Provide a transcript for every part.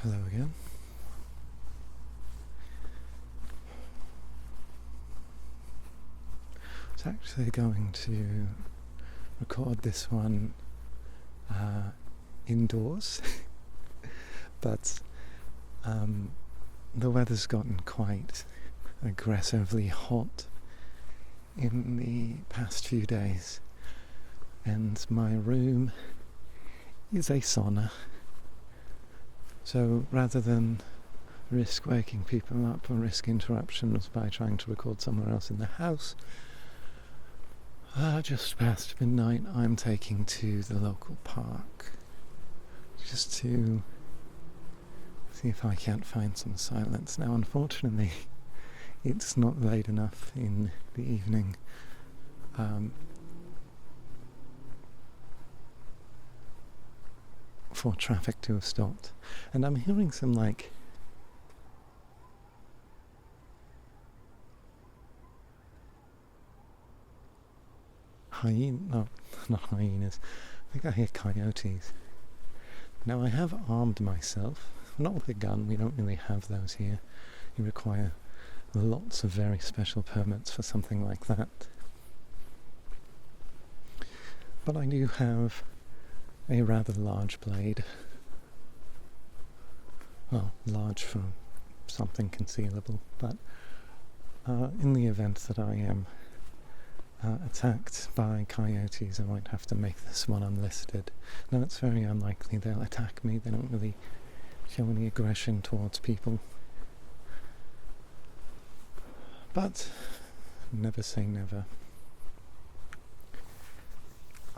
Hello again. I was actually going to record this one indoors, but the weather's gotten quite aggressively hot in the past few days, and my room is a sauna. So rather than risk waking people up or risk interruptions by trying to record somewhere else in the house, just past midnight I'm taking to the local park just to see if I can't find some silence. Now unfortunately it's not late enough in the evening for traffic to have stopped, and I'm hearing some not hyenas, I think I hear coyotes. Now I have armed myself, not with a gun, we don't really have those here, you require lots of very special permits for something like that, but I do have a rather large blade. Well, large for something concealable, but in the event that I am attacked by coyotes, I might have to make this one unlisted. Now it's very unlikely they'll attack me, they don't really show any aggression towards people, but never say never.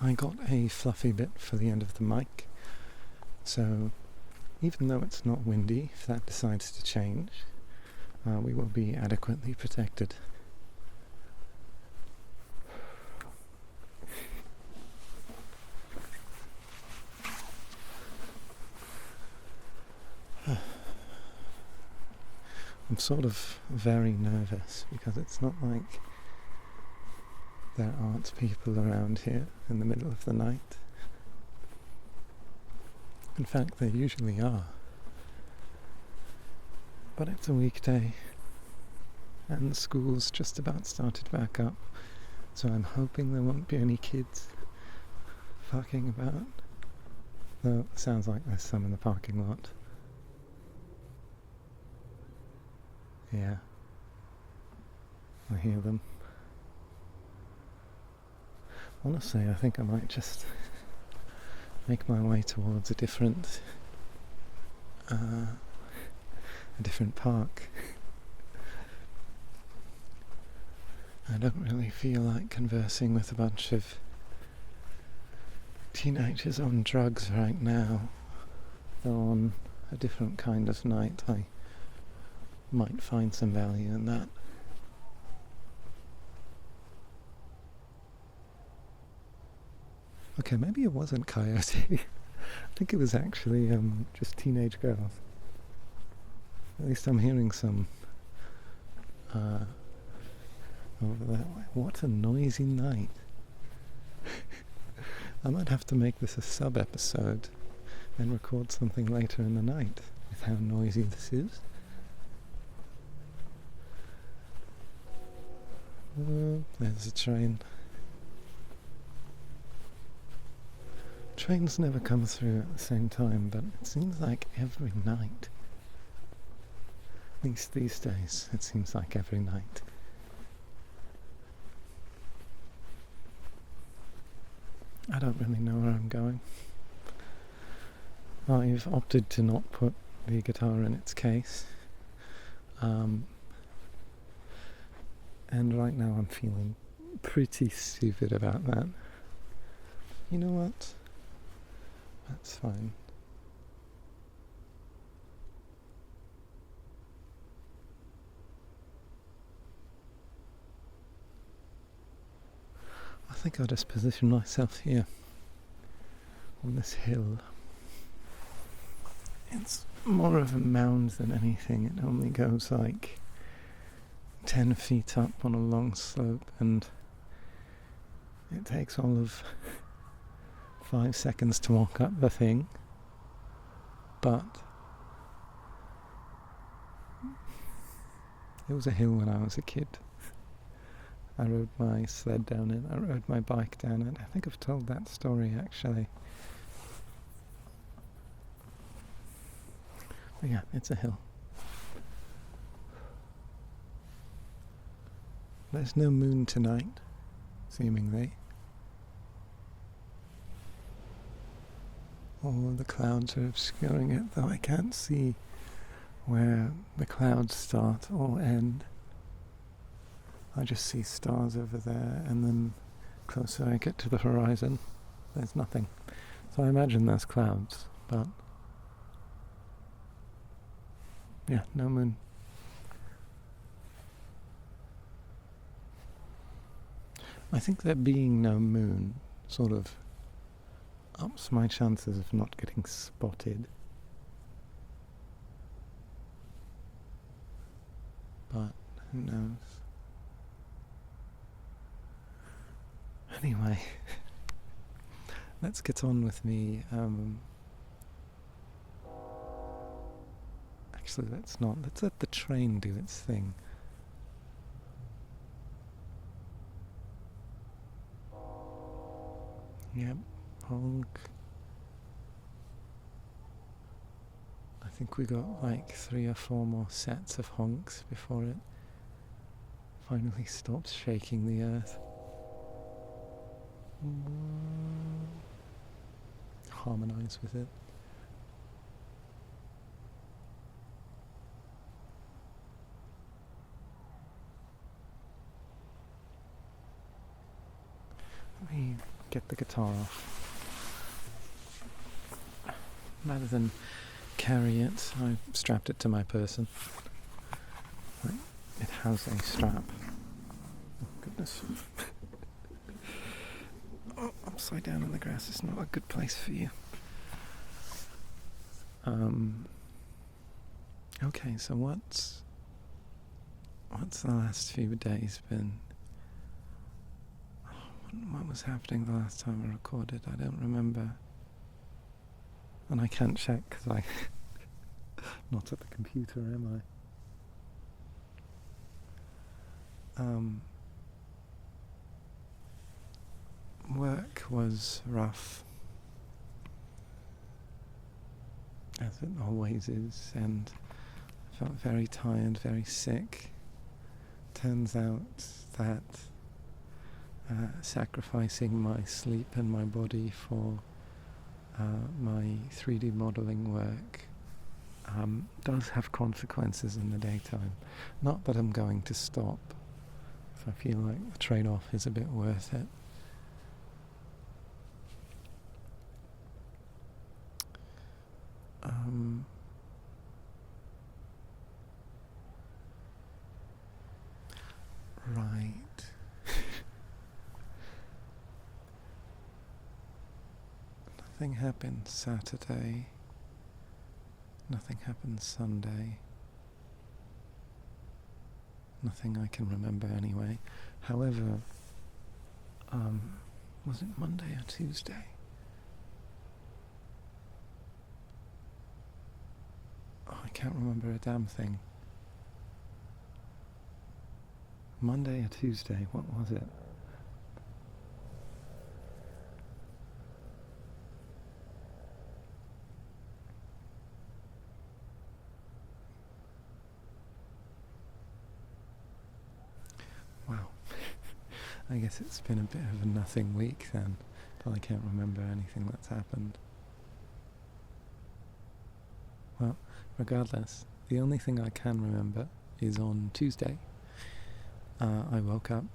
I got a fluffy bit for the end of the mic, so even though it's not windy, if that decides to change, we will be adequately protected. I'm sort of very nervous because it's not like there aren't people around here in the middle of the night. In fact, there usually are. But it's a weekday and school's just about started back up, so I'm hoping there won't be any kids fucking about. Though it sounds like there's some in the parking lot. Yeah, I hear them. Honestly, I think I might just make my way towards a different park. I don't really feel like conversing with a bunch of teenagers on drugs right now. Though on a different kind of night I might find some value in that. Okay, maybe it wasn't coyote. I think it was actually just teenage girls. At least I'm hearing some over that way. What a noisy night. I might have to make this a sub-episode and record something later in the night with how noisy this is. There's a train. Trains never come through at the same time, but it seems like every night. At least these days, it seems like every night. I don't really know where I'm going. I've opted to not put the guitar in its case. And right now I'm feeling pretty stupid about that. You know what? That's fine. I think I'll just position myself here on this hill. It's more of a mound than anything. It only goes like 10 feet up on a long slope, and it takes all of 5 seconds to walk up the thing, but It was a hill when I was a kid. I rode my sled down it, I rode my bike down it. I think I've told that story actually. But yeah, it's a hill. There's no moon tonight, seemingly. All the clouds are obscuring it, though I can't see where the clouds start or end. I just see stars over there, and then closer I get to the horizon, there's nothing. So I imagine there's clouds, but yeah, no moon. I think there being no moon sort of ups my chances of not getting spotted. But who knows? Anyway, let's get on with me. Actually, let's not. Let's let the train do its thing. Yep, honk. I think we got like 3 or 4 more sets of honks before it finally stops shaking the earth. Harmonize with it. Let me get the guitar off. Rather than carry it, I strapped it to my person. It has a strap. Oh goodness. Oh, upside down in the grass is not a good place for you. Okay, so what's the last few days been? What was happening the last time I recorded? I don't remember. And I can't check because I'm not at the computer, am I? Work was rough, as it always is, and I felt very tired, very sick. Turns out that sacrificing my sleep and my body for my 3D modelling work does have consequences in the daytime. Not that I'm going to stop if I feel like the trade-off is a bit worth it. Right. Nothing happened Saturday. Nothing happened Sunday. Nothing I can remember anyway. However, was it Monday or Tuesday? Oh, I can't remember a damn thing. Monday or Tuesday, what was it? Wow. I guess it's been a bit of a nothing week then, but I can't remember anything that's happened. Well, regardless, the only thing I can remember is on Tuesday. I woke up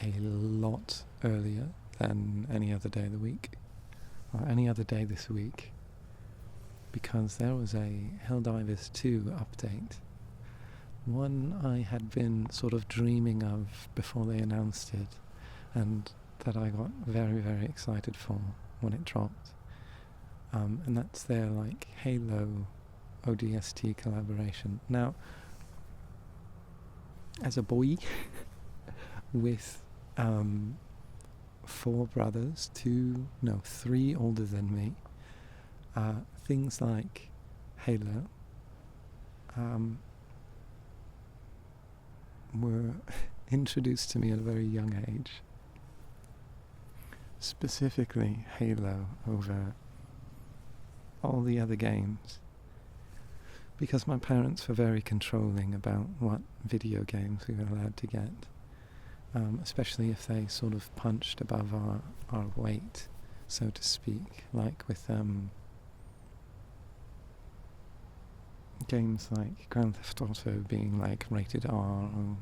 a lot earlier than any other day of the week, or any other day this week, because there was a Helldivers 2 update. One I had been sort of dreaming of before they announced it, and that I got very, very excited for when it dropped. And that's their like Halo ODST collaboration. Now, as a boy with 4 brothers, 3 older than me, things like Halo were introduced to me at a very young age. Specifically Halo over all the other games, because my parents were very controlling about what video games we were allowed to get, especially if they sort of punched above our weight, so to speak, like with games like Grand Theft Auto being like rated R, or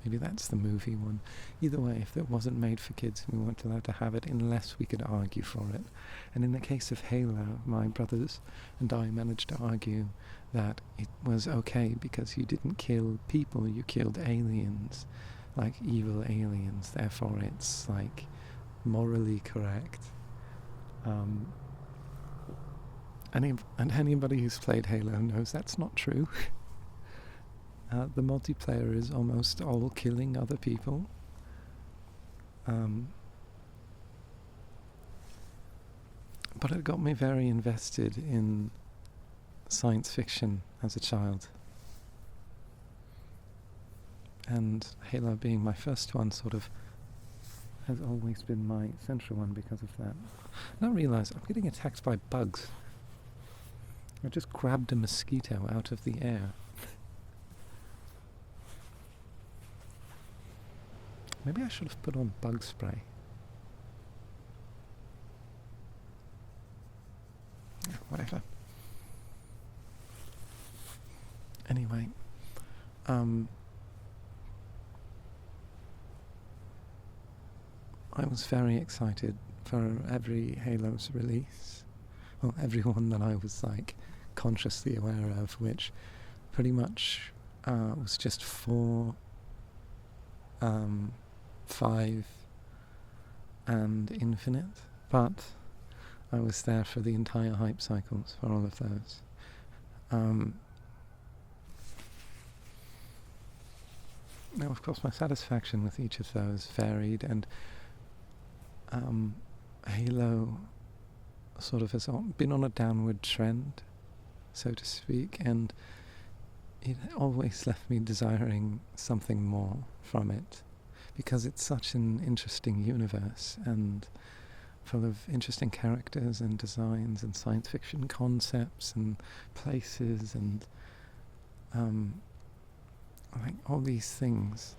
maybe that's the movie one. Either way, if it wasn't made for kids, we weren't allowed to have it unless we could argue for it. And in the case of Halo, my brothers and I managed to argue that it was okay because you didn't kill people, you killed aliens, like evil aliens, therefore it's like morally correct. And anybody who's played Halo knows that's not true. The multiplayer is almost all killing other people. But it got me very invested in science fiction as a child. And Halo being my first one sort of has always been my central one because of that. Now I realise I'm getting attacked by bugs. I just grabbed a mosquito out of the air. Maybe I should have put on bug spray. Whatever. Anyway, I was very excited for every Halo's release. Well, every one that I was like consciously aware of, which pretty much was just 4, 5 and Infinite, but I was there for the entire hype cycles for all of those. Now, of course, my satisfaction with each of those varied, and Halo sort of has been on a downward trend, so to speak, and it always left me desiring something more from it, because it's such an interesting universe and full of interesting characters and designs and science fiction concepts and places and like all these things.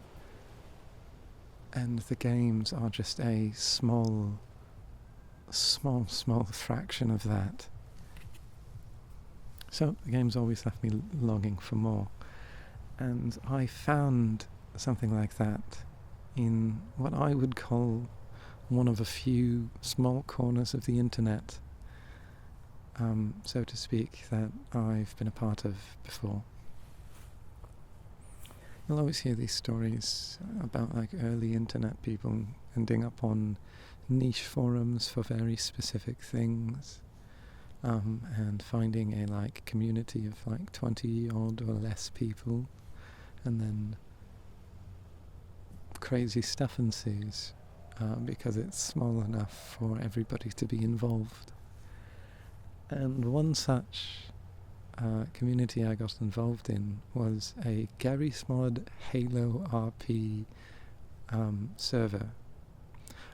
And the games are just a small fraction of that. So the games always left me longing for more. And I found something like that in what I would call one of a few small corners of the internet, so to speak, that I've been a part of before. You'll always hear these stories about like early internet people ending up on niche forums for very specific things, and finding a like community of like 20 odd or less people, and then crazy stuff ensues because it's small enough for everybody to be involved. And one such community I got involved in was a Gary Smod Halo RP server,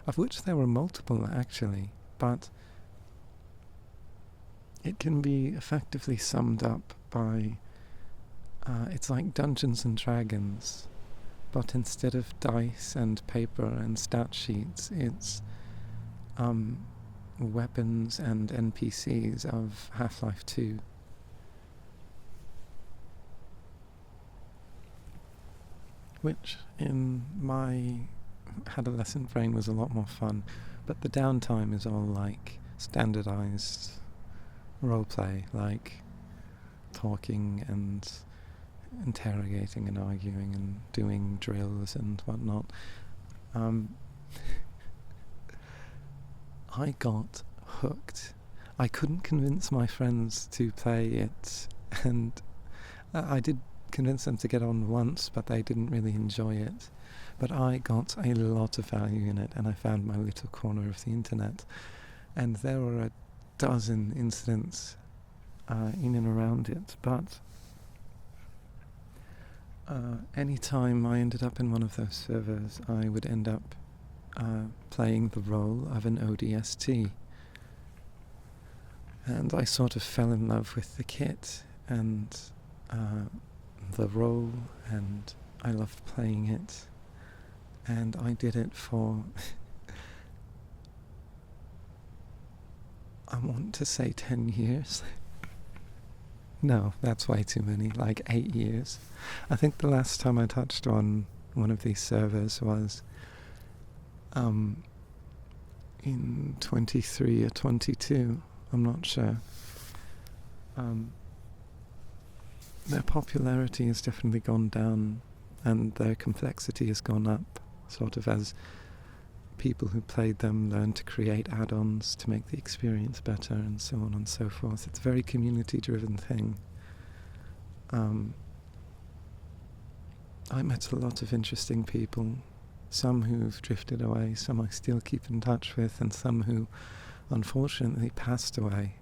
of which there were multiple actually, but it can be effectively summed up by it's like Dungeons and Dragons, but instead of dice and paper and stat sheets, it's weapons and NPCs of Half-Life 2. Which in my adolescent brain was a lot more fun, but the downtime is all like standardized roleplay, like talking and interrogating and arguing and doing drills and whatnot. I got hooked. I couldn't convince my friends to play it, and I did convince them to get on once, but they didn't really enjoy it. But I got a lot of value in it, and I found my little corner of the internet. And there were a dozen incidents in and around it, but Anytime I ended up in one of those servers, I would end up playing the role of an ODST. And I sort of fell in love with the kit and the role, and I loved playing it. And I did it for, I want to say 10 years. No, that's way too many, like 8 years. I think the last time I touched on one of these servers was in 23 or 22, I'm not sure. Their popularity has definitely gone down, and their complexity has gone up, sort of as people who played them learned to create add-ons to make the experience better, and so on and so forth. It's a very community-driven thing. I met a lot of interesting people, some who've drifted away, some I still keep in touch with, and some who unfortunately passed away.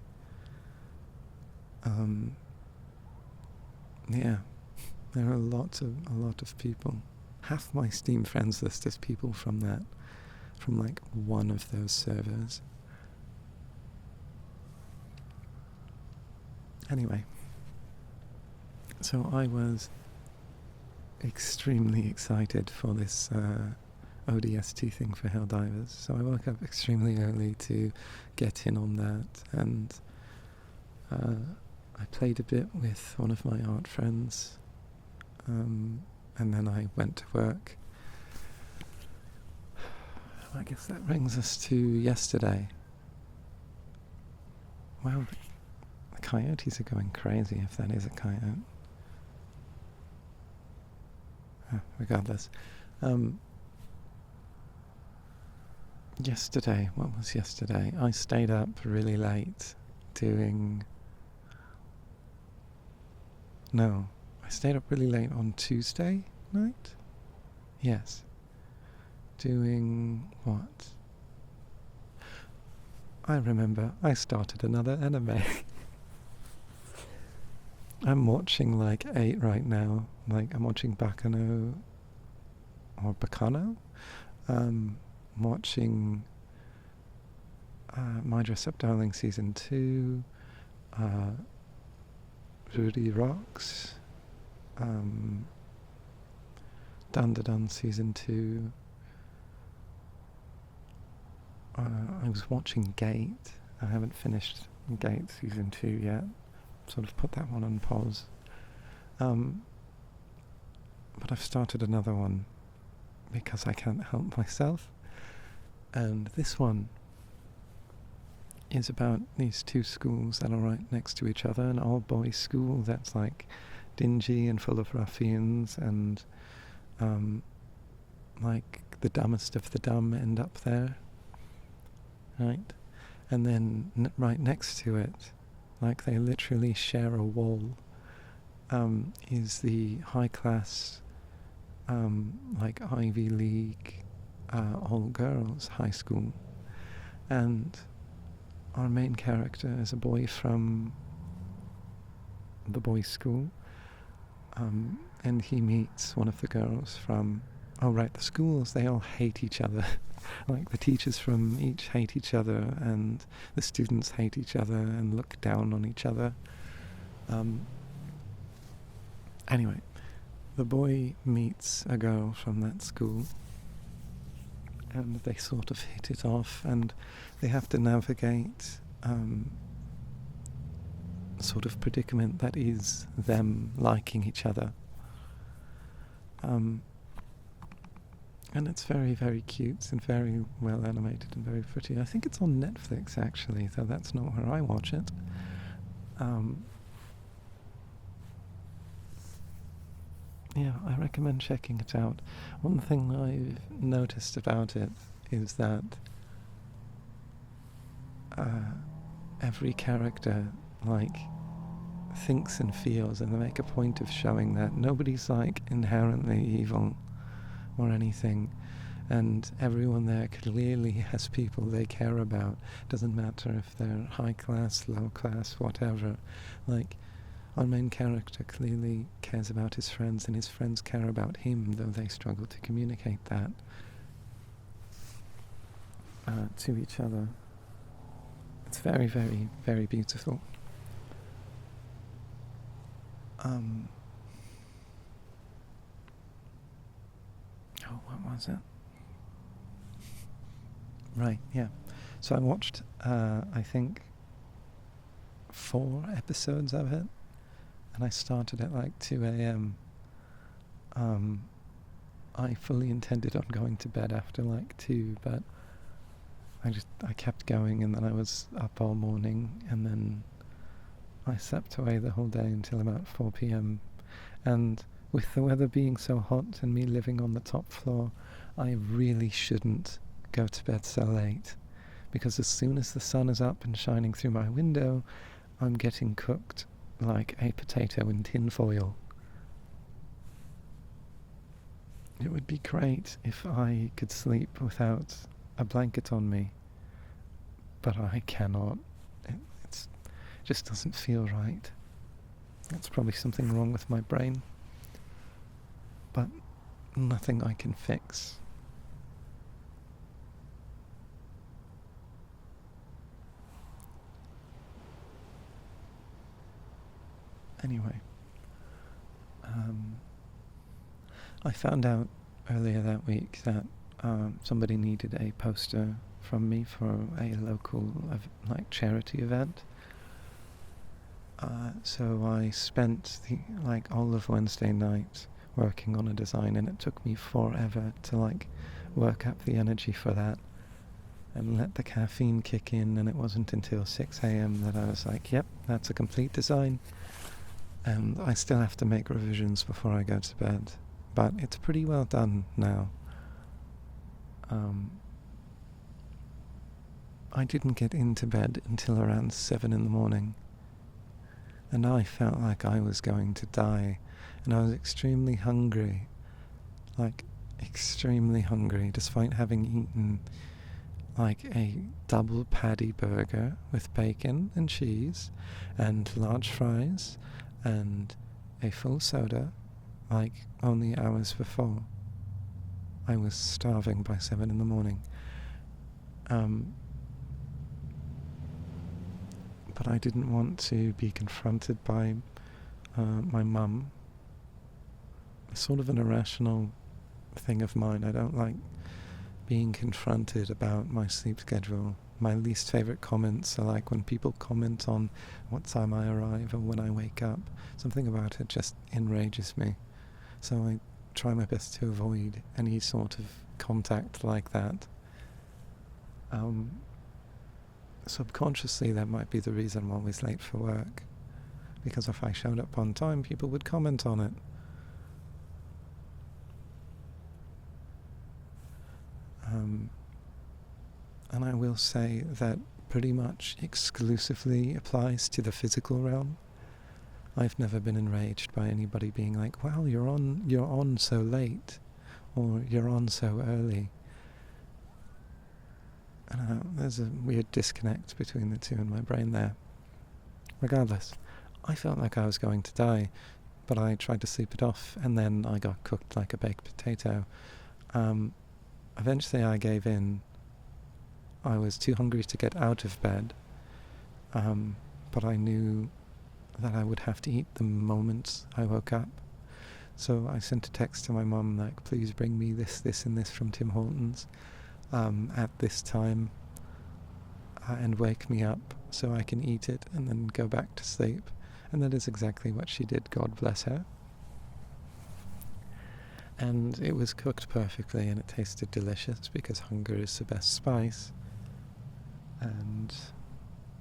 Yeah, there are a lot of people. Half my Steam friends list is people from like one of those servers. Anyway, so I was extremely excited for this ODST thing for Helldivers, so I woke up extremely early to get in on that, and I played a bit with one of my art friends, and then I went to work. I guess that brings us to yesterday. Wow, the coyotes are going crazy, if that is a coyote. Regardless. Yesterday, what was yesterday? I stayed up really late doing... No, I stayed up really late on Tuesday night? Yes. Doing what? I remember, I started another anime. I'm watching like 8 right now. Like, I'm watching Bakano, or Bakano. I'm watching My Dress Up Darling Season 2, Rudy Rocks, Dun Dun Dun Season 2. I was watching Gate. I haven't finished Gate Season 2 yet. Sort of put that one on pause. But I've started another one because I can't help myself. And this one is about these two schools that are right next to each other. An all-boys school that's like dingy and full of ruffians, and like the dumbest of the dumb end up there. Right? And then right next to it, like they literally share a wall, is the high-class, like Ivy League, all-girls high school. And our main character is a boy from the boys' school, and he meets one of the girls from... Oh right, the schools, they all hate each other. Like, the teachers from each hate each other, and the students hate each other and look down on each other. Anyway, the boy meets a girl from that school, and they sort of hit it off, and they have to navigate sort of predicament that is them liking each other. And it's very, very cute and very well animated and very pretty. I think it's on Netflix, actually, though that's not where I watch it. Yeah, I recommend checking it out. One thing I've noticed about it is that every character, like, thinks and feels, and they make a point of showing that nobody's, like, inherently evil or anything, and everyone there clearly has people they care about. Doesn't matter if they're high class, low class, whatever. Like, Our main character clearly cares about his friends, and his friends care about him, though they struggle to communicate that to each other. It's very, very, very beautiful. What was it? Right, yeah. So I watched, I think, 4 episodes of it, and I started at like 2 a.m. I fully intended on going to bed after like 2, but I kept going, and then I was up all morning, and then I slept away the whole day until about 4 p.m. And with the weather being so hot and me living on the top floor, I really shouldn't go to bed so late, because as soon as the sun is up and shining through my window, I'm getting cooked like a potato in tin foil. It would be great if I could sleep without a blanket on me, but I cannot. It just doesn't feel right. That's probably something wrong with my brain, but nothing I can fix. Anyway, I found out earlier that week that somebody needed a poster from me for a local charity event. So I spent all of Wednesday night working on a design, and it took me forever to work up the energy for that and let the caffeine kick in, and it wasn't until 6 a.m. that I was like, yep, that's a complete design. And I still have to make revisions before I go to bed, but it's pretty well done now. I didn't get into bed until around 7 in the morning, and I felt like I was going to die, and I was extremely hungry, despite having eaten a double patty burger with bacon and cheese and large fries and a full soda only hours before. I was starving by 7 in the morning. But I didn't want to be confronted by my mum. It's sort of an irrational thing of mine. I don't like being confronted about my sleep schedule. My least favourite comments are when people comment on what time I arrive or when I wake up. Something about it just enrages me. So I try my best to avoid any sort of contact like that. Subconsciously, that might be the reason I'm always late for work, because if I showed up on time, people would comment on it. And I will say that pretty much exclusively applies to the physical realm. I've never been enraged by anybody being like, "Wow, you're on so late," or "You're on so early." There's a weird disconnect between the two in my brain there. Regardless, I felt like I was going to die, but I tried to sleep it off, and then I got cooked like a baked potato. Eventually I gave in. I was too hungry to get out of bed, but I knew that I would have to eat the moment I woke up. So I sent a text to my mum please bring me this, and this from Tim Hortons at this time, and wake me up so I can eat it and then go back to sleep. And that is exactly what she did, God bless her. And it was cooked perfectly, and it tasted delicious, because hunger is the best spice. And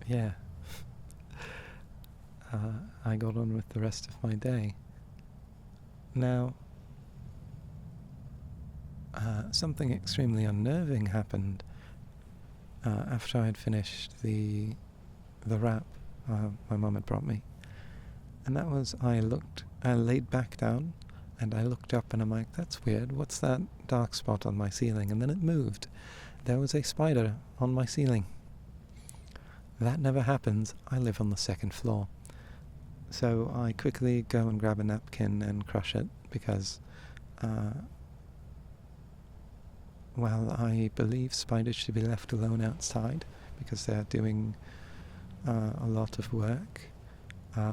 yeah, I got on with the rest of my day. Now, something extremely unnerving happened after I had finished the wrap my mum had brought me. And that was, I laid back down, and I looked up, and I'm like, that's weird, what's that dark spot on my ceiling? And then it moved. There was a spider on my ceiling. That never happens. I live on the 2nd floor. So I quickly go and grab a napkin and crush it because, well, I believe spiders should be left alone outside because they're doing a lot of work.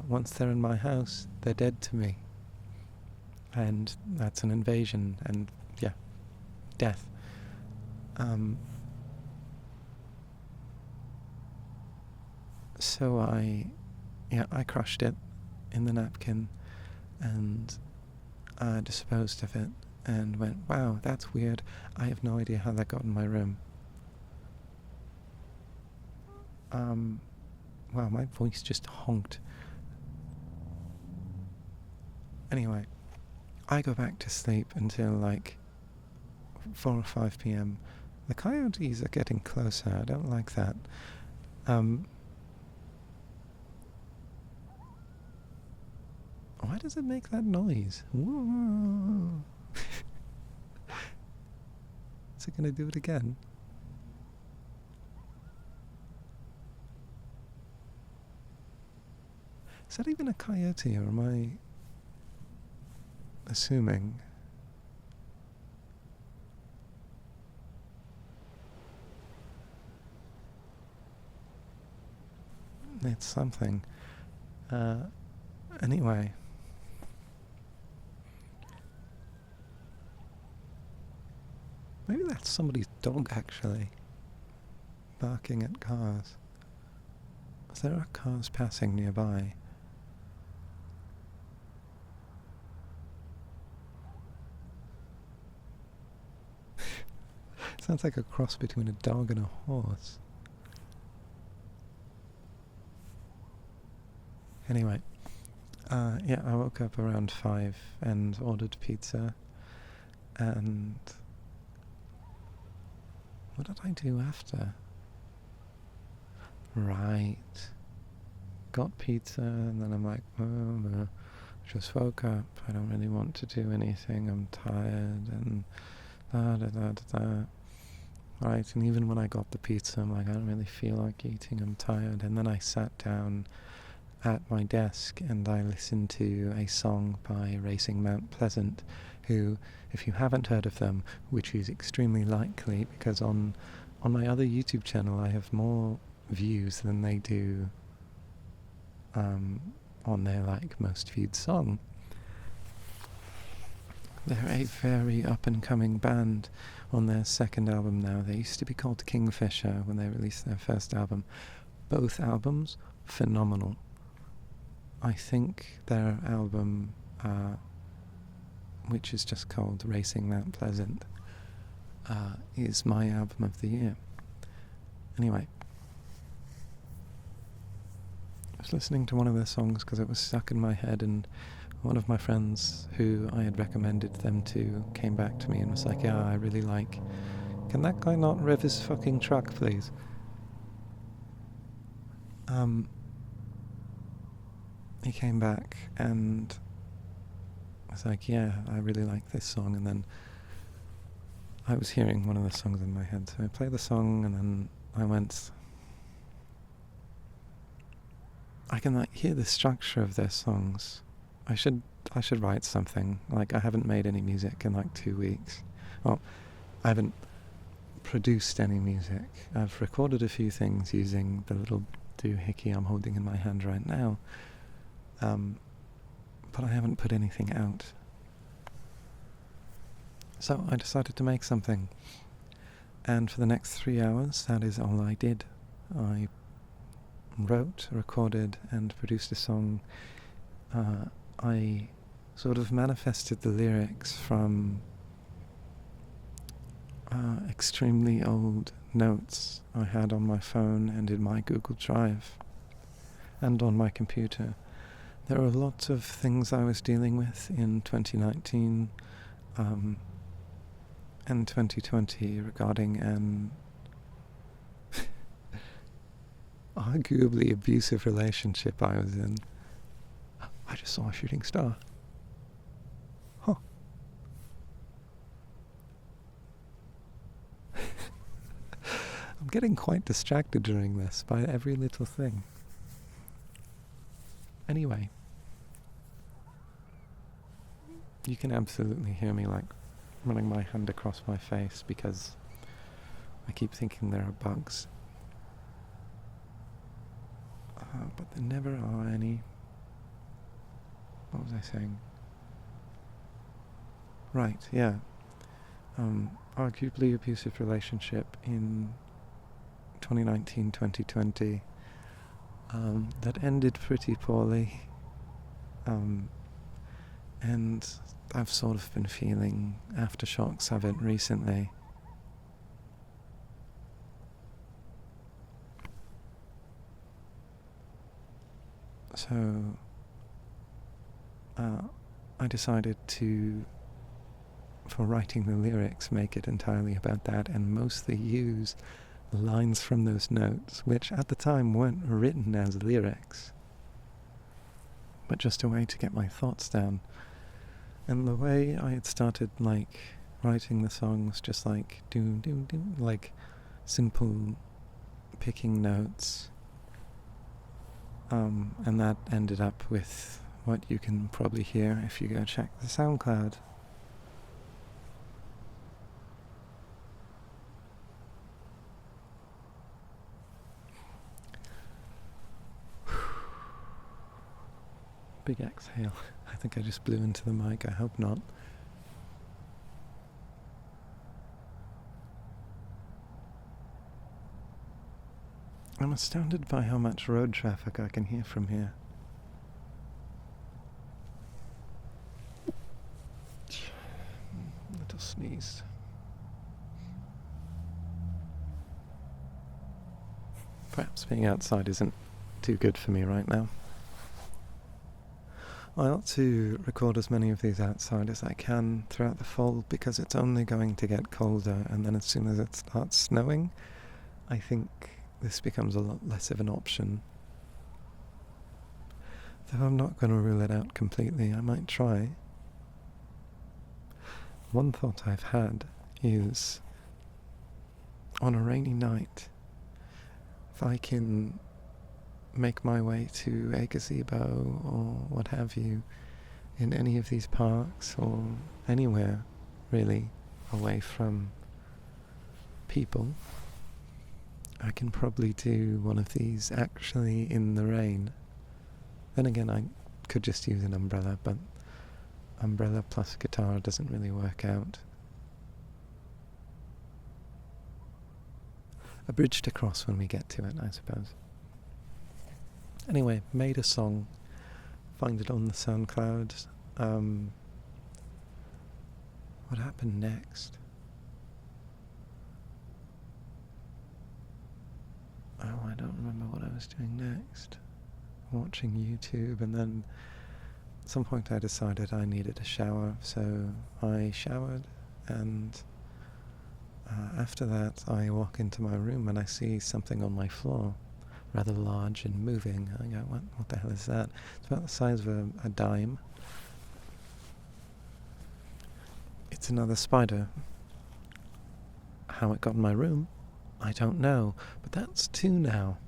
Once they're in my house, they're dead to me. And that's an invasion and, yeah, death. So I crushed it in the napkin and disposed of it and went, wow, that's weird. I have no idea how that got in my room. Wow, my voice just honked. Anyway, I go back to sleep until like 4 or 5 p.m. The coyotes are getting closer. I don't like that. Why does it make that noise? Is it going to do it again? Is that even a coyote, or am I assuming? It's something. Anyway. Maybe that's somebody's dog, actually, barking at cars. There are cars passing nearby. Sounds like a cross between a dog and a horse. Anyway, I woke up around 5 and ordered pizza, and what did I do after? Right. Got pizza, and then I'm like, oh, just woke up, I don't really want to do anything, I'm tired, and da-da-da-da-da. Right, and even when I got the pizza, I'm like, I don't really feel like eating, I'm tired, and then I sat down at my desk and I listened to a song by Racing Mount Pleasant, who, if you haven't heard of them, which is extremely likely because on my other YouTube channel I have more views than they do on their most viewed song. They're a very up and coming band on their second album now. They used to be called Kingfisher when they released their first album. Both albums, phenomenal. I think their album, which is just called Racing Mount Pleasant, is my album of the year. Anyway, I was listening to one of their songs because it was stuck in my head, and one of my friends who I had recommended them to came back to me and was like, yeah, I really like, can that guy not rev his fucking truck, please? He came back and was like, yeah, I really like this song, and then I was hearing one of the songs in my head, so I played the song, and then I went, I can hear the structure of their songs. I should write something. I haven't made any music in 2 weeks. Well, I haven't produced any music. I've recorded a few things using the little doohickey I'm holding in my hand right now, but I haven't put anything out. So I decided to make something, and for the next 3 hours, that is all I did. I wrote, recorded, and produced a song. I sort of manifested the lyrics from extremely old notes I had on my phone and in my Google Drive and on my computer. There were lots of things I was dealing with in 2019 and 2020 regarding an arguably abusive relationship I was in. I just saw a shooting star. Huh. I'm getting quite distracted during this by every little thing. Anyway, You can absolutely hear me like running my hand across my face because I keep thinking there are bugs. But there never are any. What was I saying? Right, yeah. Arguably abusive relationship in 2019-2020 that ended pretty poorly. And I've sort of been feeling aftershocks of it recently. So I decided to, for writing the lyrics, make it entirely about that and mostly use lines from those notes, which at the time weren't written as lyrics, but just a way to get my thoughts down. And the way I had started, like, writing the song was just like, like, simple picking notes. And that ended up with what you can probably hear if you go check the SoundCloud. Big exhale. I think I just blew into the mic. I hope not. I'm astounded by how much road traffic I can hear from here. Little sneeze. Perhaps being outside isn't too good for me right now. I ought to record as many of these outside as I can throughout the fall because it's only going to get colder, and then as soon as it starts snowing, I think this becomes a lot less of an option. Though I'm not going to rule it out completely, I might try. One thought I've had is, on a rainy night, if I can make my way to a gazebo or what have you in any of these parks or anywhere really away from people, I can probably do one of these actually in the rain. Then again, I could just use an umbrella, but umbrella plus guitar doesn't really work out. A bridge to cross when we get to it, I suppose. Anyway, made a song. Find it on the SoundCloud. What happened next? Oh, I don't remember what I was doing next. Watching YouTube, and then at some point I decided I needed a shower, so I showered, and after that I walk into my room and I see something on my floor, rather large and moving. I go, what the hell is that? It's about the size of a dime. It's another spider. How it got in my room, I don't know, but that's two now.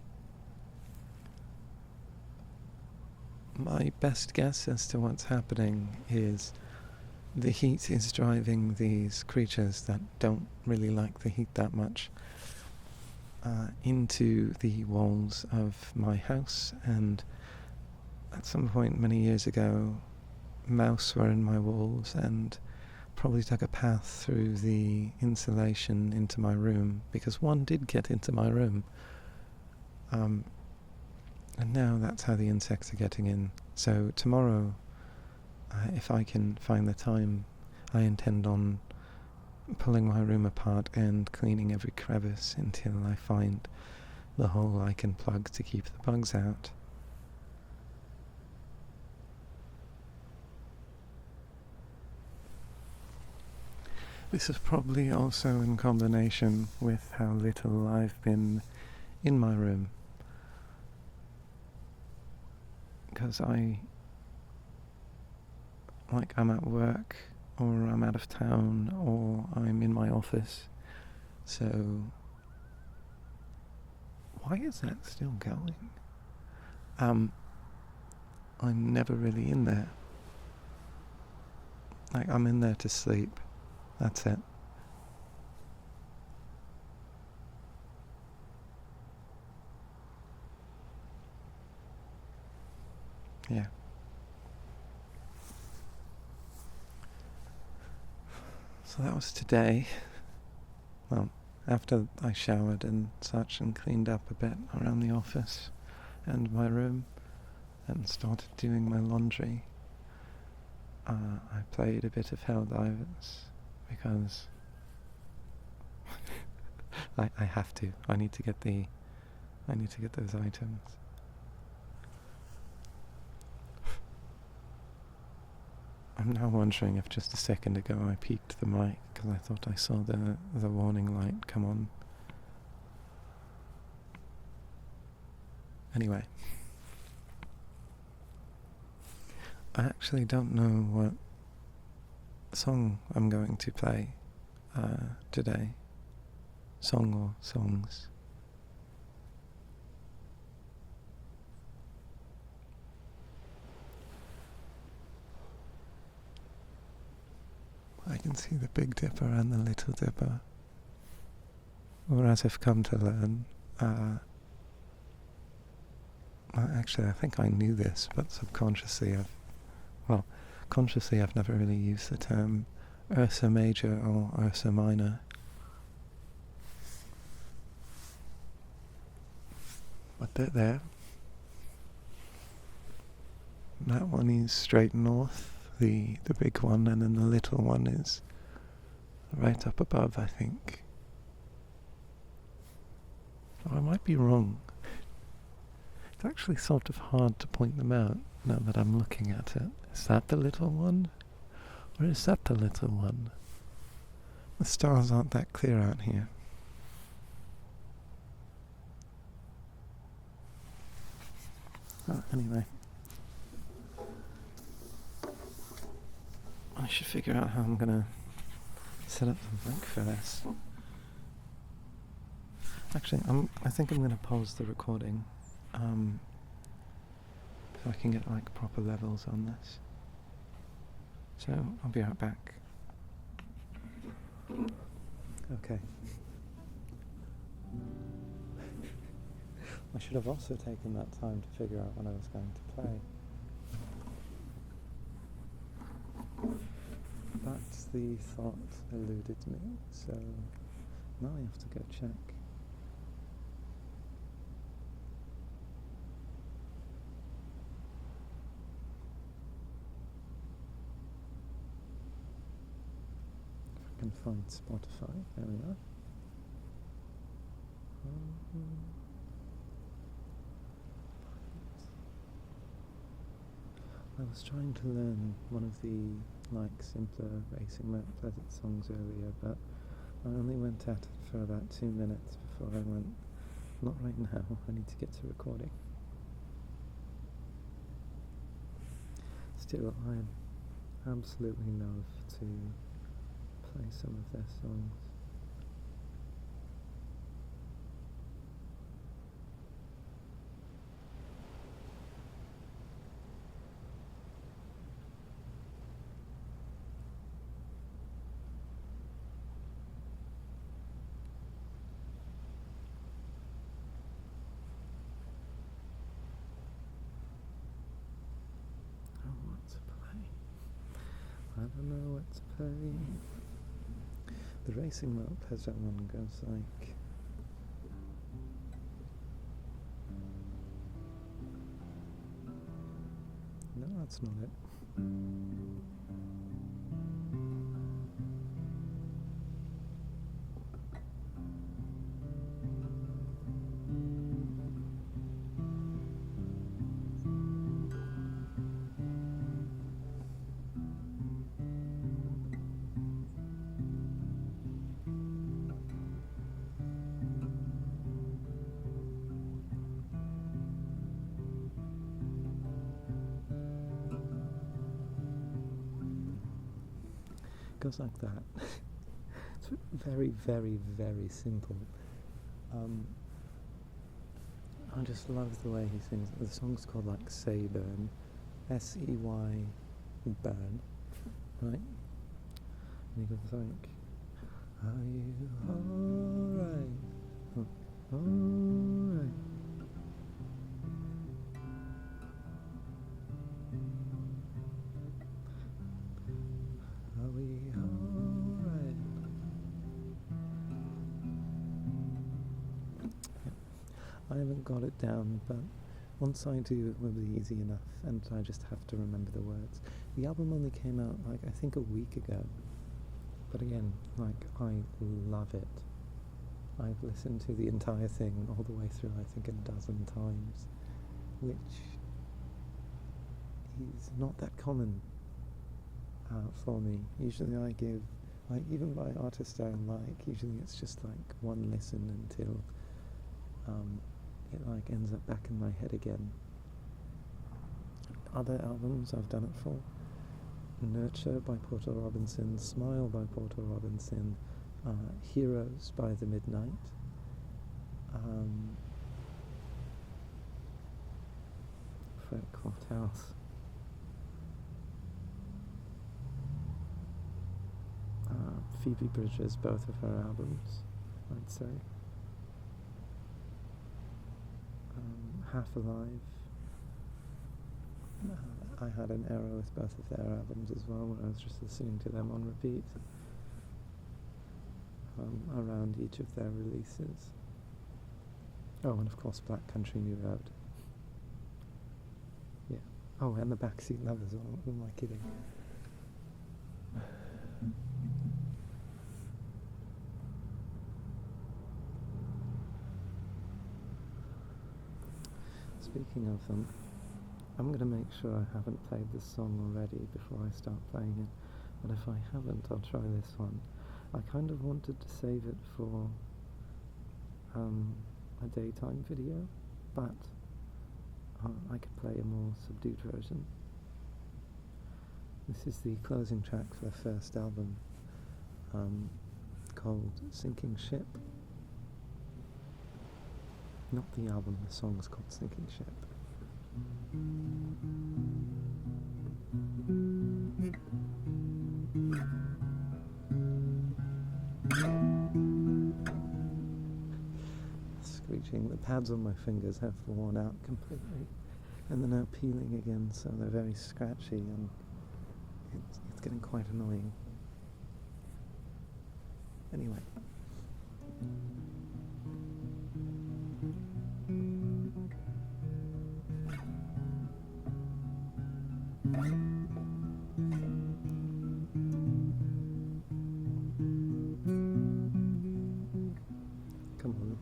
My best guess as to what's happening is the heat is driving these creatures that don't really like the heat that much into the walls of my house, and at some point many years ago mouse were in my walls and probably took a path through the insulation into my room, because one did get into my room, and now that's how the insects are getting in. So tomorrow, if I can find the time, I intend on pulling my room apart and cleaning every crevice until I find the hole I can plug to keep the bugs out. This is probably also in combination with how little I've been in my room, because I'm at work, or I'm out of town, or I'm in my office. So why is that still going? I'm never really in there. Like, I'm in there to sleep. That's it. Yeah. So that was today. Well, after I showered and such and cleaned up a bit around the office and my room and started doing my laundry, I played a bit of Helldivers because I have to. I need to get those items. I'm now wondering if just a second ago I peeked the mic because I thought I saw the warning light come on. Anyway, I actually don't know what song I'm going to play today. Song or songs. I can see the Big Dipper and the Little Dipper. Or as I've come to learn, actually I think I knew this, but subconsciously consciously I've never really used the term Ursa Major or Ursa Minor. But they're there. That one is straight north, the big one, and then the little one is right up above, I think. Or I might be wrong. It's actually sort of hard to point them out now that I'm looking at it. Is that the little one? Or is that the little one? The stars aren't that clear out here. Anyway. I should figure out how I'm gonna set up the mic for this. Actually, I think I'm gonna pause the recording, so I can get like proper levels on this. So I'll be right back. Okay. I should have also taken that time to figure out what I was going to play. But the thought eluded me, so now I have to go check. If I can find Spotify, there we are. I was trying to learn one of the simpler racing map pleasant songs earlier, but I only went at it for about 2 minutes before I went, not right now, I need to get to recording. Still, I absolutely love to play some of their songs. I don't know what to play. The racing map has that one goes like... No, that's not it. Goes like that. It's very, very, very simple. I just love the way he sings. The song's called like Say Burn, S-E-Y Burn, right? And he goes like, are you alright? Oh, alright. Are we alright? Yeah. I haven't got it down, but once I do, it will be easy enough, and I just have to remember the words. The album only came out, like, I think a week ago. But again, like, I love it. I've listened to the entire thing all the way through, I think, 12 times, which is not that common for me. Usually I give, like, even by artists I like, usually it's just like one listen until it like ends up back in my head again. Other albums I've done it for: Nurture by Porter Robinson, Smile by Porter Robinson, Heroes by The Midnight, what else? Phoebe Bridgers, both of her albums, I'd say. Half Alive. I had an error with both of their albums as well, where I was just listening to them on repeat around each of their releases. Oh, and of course Black Country New Road. Yeah. Oh, and The Backseat Lovers. Who am I kidding? Speaking of them, I'm going to make sure I haven't played this song already before I start playing it, but if I haven't, I'll try this one. I kind of wanted to save it for a daytime video, but I could play a more subdued version. This is the closing track for the first album, called Sinking Ship. Not the album, the song's called Sinking Ship. Screeching. The pads on my fingers have worn out completely, and they're now peeling again, so they're very scratchy, and it's getting quite annoying. Anyway. Come on.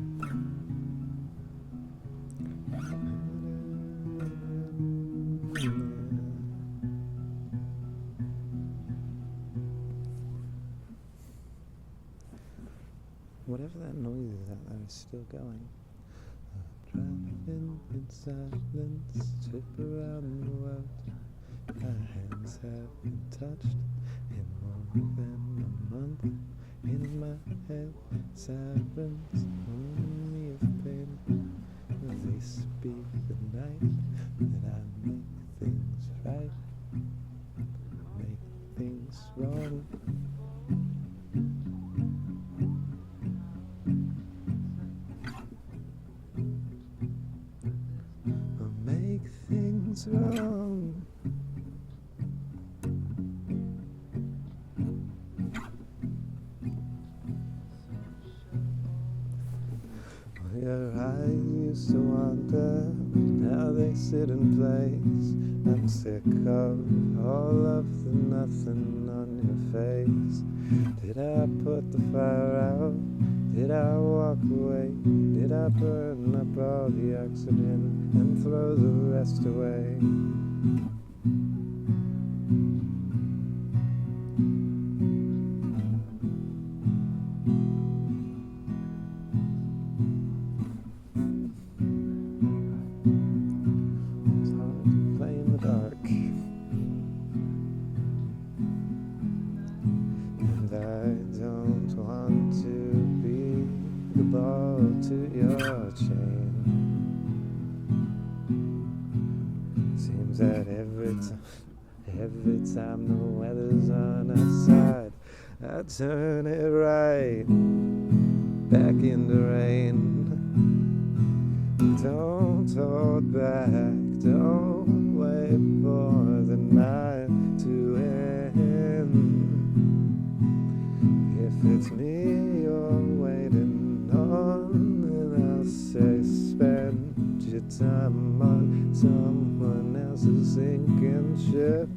Whatever that noise is out there is still going. Driving in silence, trip around the world. Our hands have been touched in more than a month. In my head, sirens only of pain. They speak the night that I make things right, make things wrong. Or make things wrong. Your eyes used to wander, but now they sit in place. I'm sick of all of the nothing on your face. Did I put the fire out? Did I walk away? Did I burn up all the oxygen and throw the rest away? To your chain. Seems that every time the weather's on our side, I turn it right back into rain. Don't hold back, don't wait for the night to end. If it's me you're waiting on, then I'll say spend your time on someone else's sinking ship.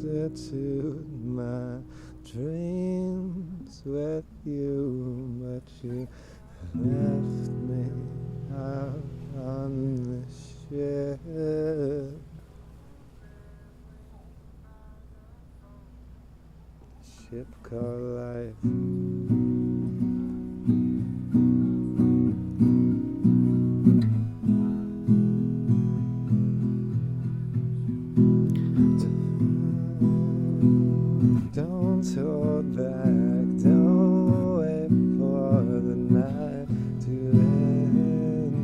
Substitute my dreams with you, but you left me out on the ship called life. Don't hold back, don't wait for the night to end.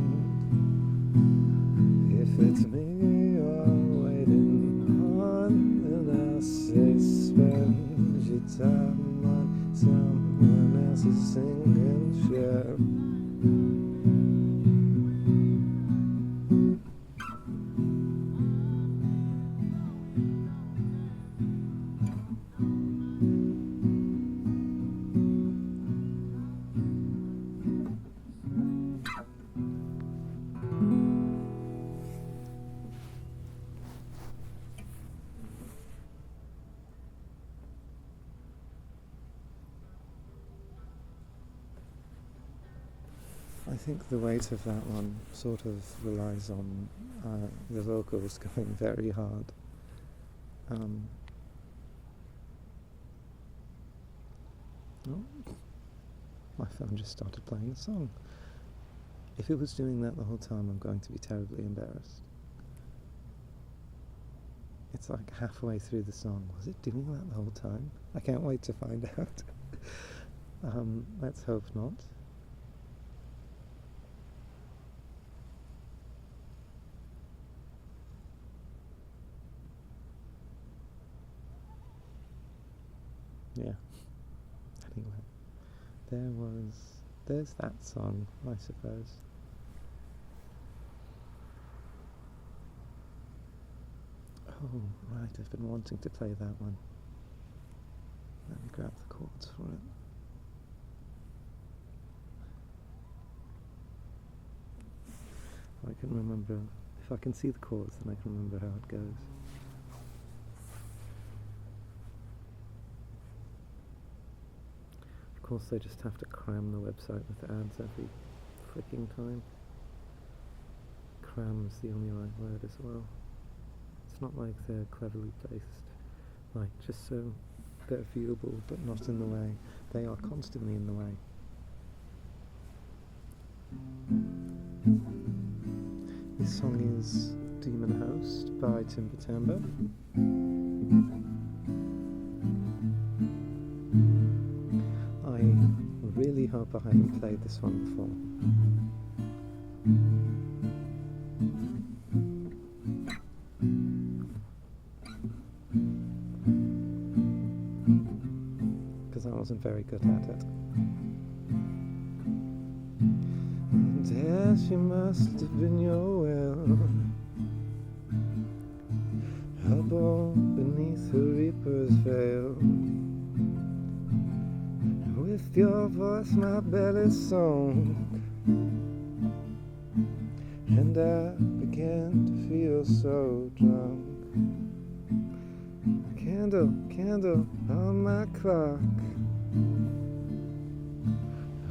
If it's me you're waiting on, then I'll say spend your time on someone else's sinking ship. I think the weight of that one sort of relies on the vocals going very hard. Oh, my phone just started playing the song. If it was doing that the whole time, I'm going to be terribly embarrassed. It's like halfway through the song. Was it doing that the whole time? I can't wait to find out. Let's hope not. Yeah. Anyway, there's that song, I suppose. Oh, right, I've been wanting to play that one. Let me grab the chords for it. I can remember, if I can see the chords, then I can remember how it goes. Of course, they just have to cram the website with ads every freaking time. Cram is the only right word as well. It's not like they're cleverly placed, like just so they're viewable but not in the way. They are constantly in the way. This song is Demon Host by Timber Timber. I really hope I haven't played this one before. Because I wasn't very good at it. And as she must have been your will, elbow beneath the reaper's veil. With your voice my belly sunk, and I began to feel so drunk. Candle, candle on my clock.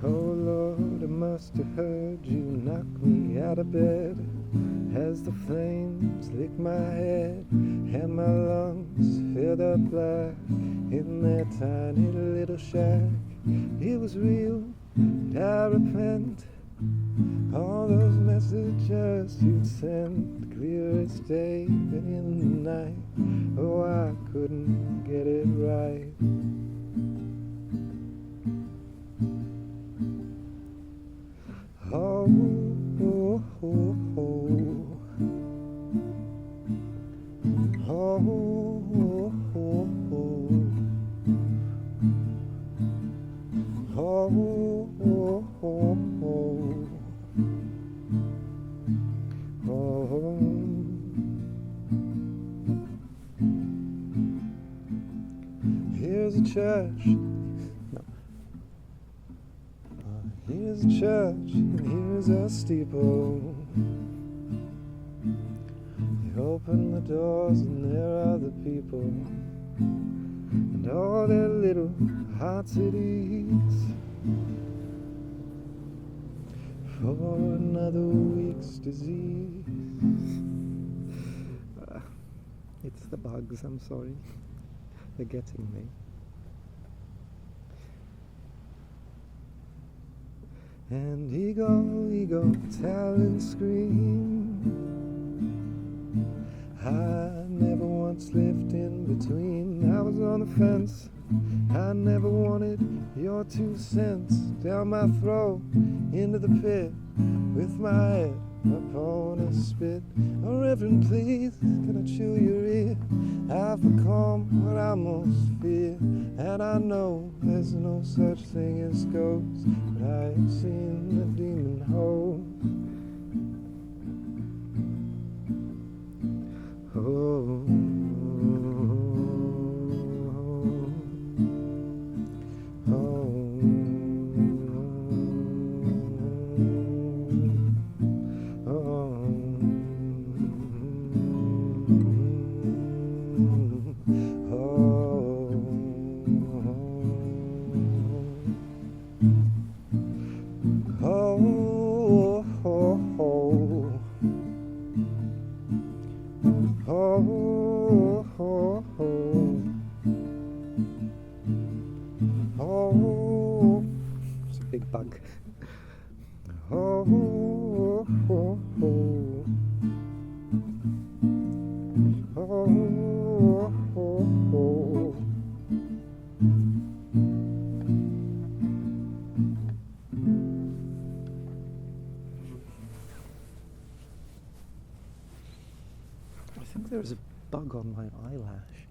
Oh Lord, I must have heard you knock me out of bed as the flames licked my head and my lungs filled up black in that tiny little shack. It was real, and I repent All those messages you'd send, clear as day, but in the night, oh, I couldn't get it right. Oh, oh, oh, oh. Oh, oh, oh, oh. Oh, oh, oh, oh. Oh. Here's a church. No. Here's a church, and here's a steeple. You open the doors, and there are the people, and all their little hearts at ease. For another week's disease. It's the bugs, I'm sorry. They're getting me. And ego, talent scream. I never once lived in between. I was on the fence. I never wanted your 2 cents down my throat into the pit with my head upon a spit. Oh, Reverend, please, can I chew your ear? I've become what I most fear, and I know there's no such thing as ghosts, but I have seen the demon host. Oh. It's a big bug. I think there was a bug on my eyelash.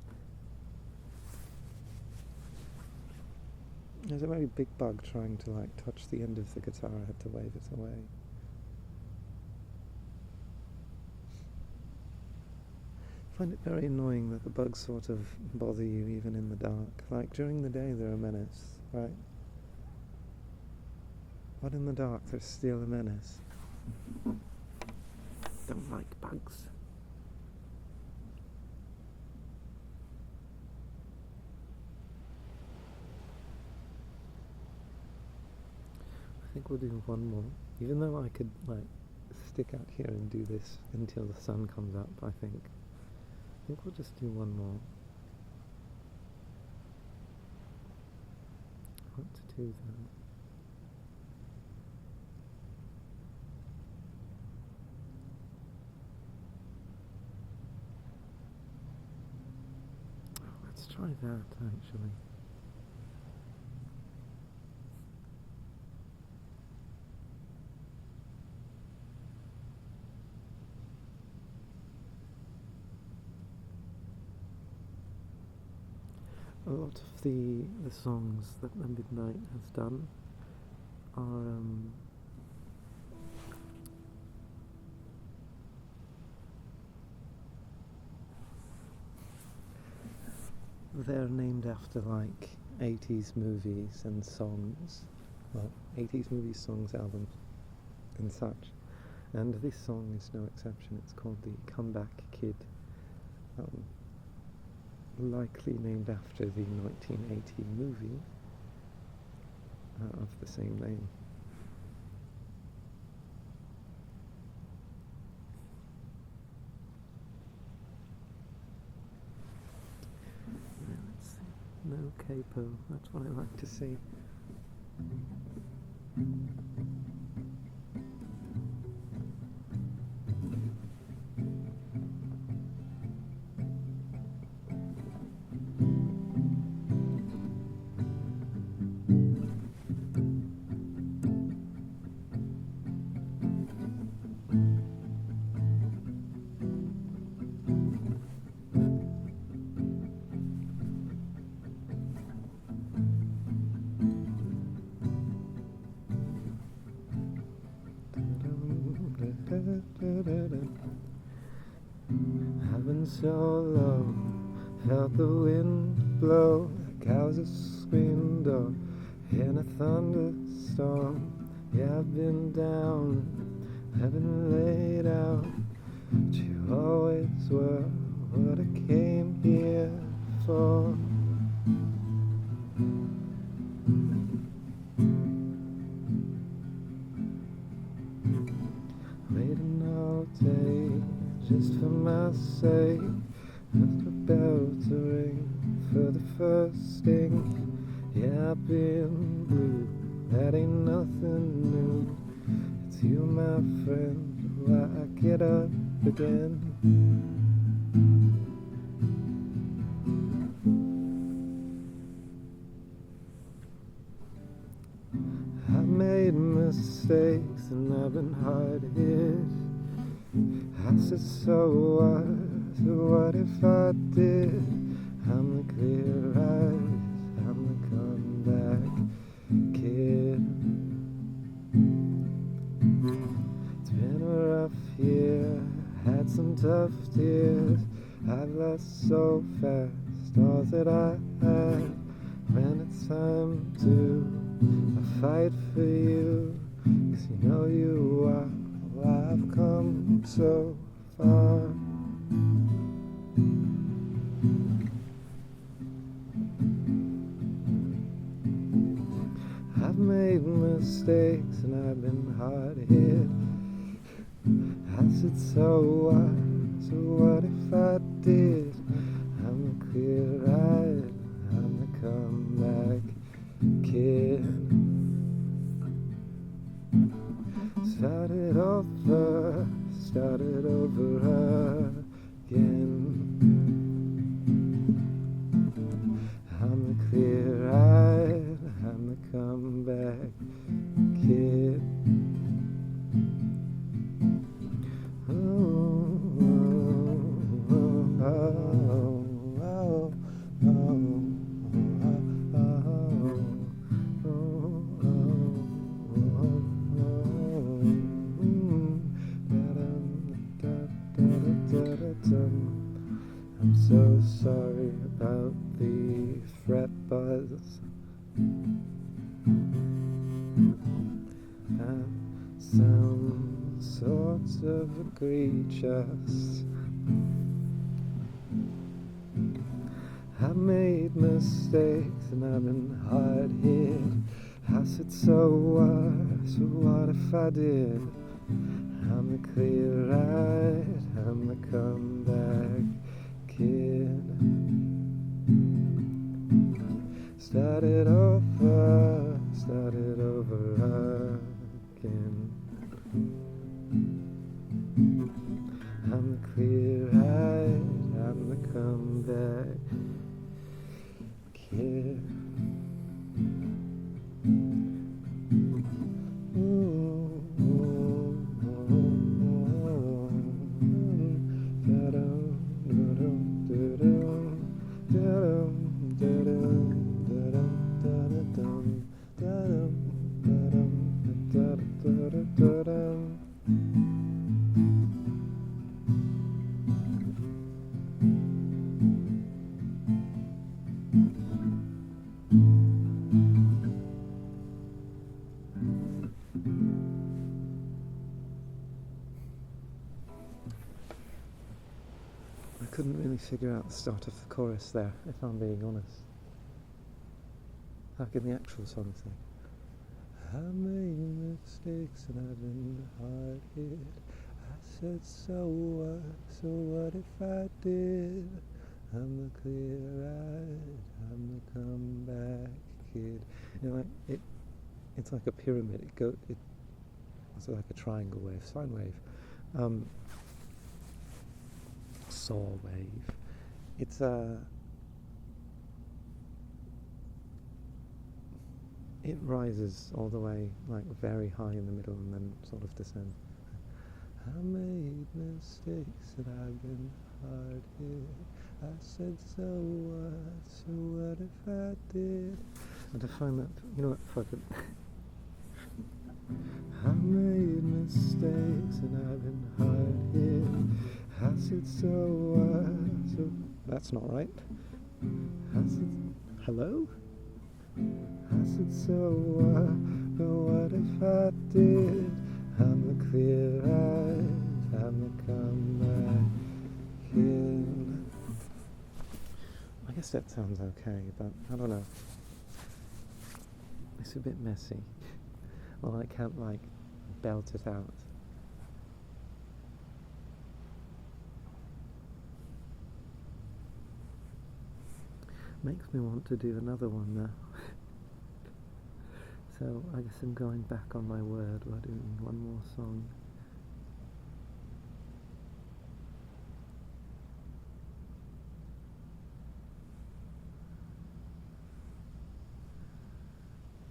There's a very big bug trying to touch the end of the guitar. I had to wave it away. I find it very annoying that the bugs sort of bother you even in the dark. Like during the day they're a menace, right? But in the dark they're still a menace. Don't like bugs. I think we'll do one more. Even though I could stick out here and do this until the sun comes up, I think we'll just do one more. I want to do that. Oh, let's try that actually. A lot of the songs that the Midnight has done are they're named after 80s movies and songs, well, 80s movies, songs, albums and such, and this song is no exception. It's called The Comeback Kid, likely named after the 1980 movie of the same name. Let's see. No capo, that's what I like to see. so low, felt the wind blow like I was a screen door in a thunderstorm. Yeah, I've been down, I've been laid out, but you always were what I came here for. Waiting all day just for my sake, just a bell to ring for the first sting. Yeah, I've been blue, that ain't nothing new. It's you, my friend, why I get up again. I've made mistakes and I've been hard hit. I said, so what if I did? I'm the clear eyes, I'm the comeback kid. It's been a rough year, had some tough tears. I've lost so fast all that I had. When it's time to fight for you, 'cause you know you are why I've come so far. I've made mistakes and I've been hard hit. I said, so what if I did? I'm the clear-eyed, I'm the comeback kid. Started over again. I'm the clear-eyed, I'm the comeback kid. I'm so sorry about the fret buzz and some sorts of egregious. I've made mistakes and I've been hard hit. I said, so what if I did? I'm the clear-eyed, I'm the comeback kid. Started over again. I'm the clear-eyed, I'm the comeback kid. I couldn't really figure out the start of the chorus there, if I'm being honest. How can the actual song sing? I made mistakes and I've been hard hit. I said, so what if I did? I'm the clear-eyed, I'm the comeback kid. You know, it's like a pyramid. It's like a triangle wave, sine wave, saw wave. It's it rises all the way, like very high in the middle, and then sort of descends. I made mistakes and I've been hard hit. I said, so what if I did? And I find that, you know what, fuck it. I made mistakes and I've been hard hit. Has it so that's not right. Has it, hello? Has it so but what if I did? I'm the clear eyes, I'm the come back in. I guess that sounds okay, but I don't know. It's a bit messy. Well, I can't like belt it out. Makes me want to do another one now. So I guess I'm going back on my word. We're doing one more song.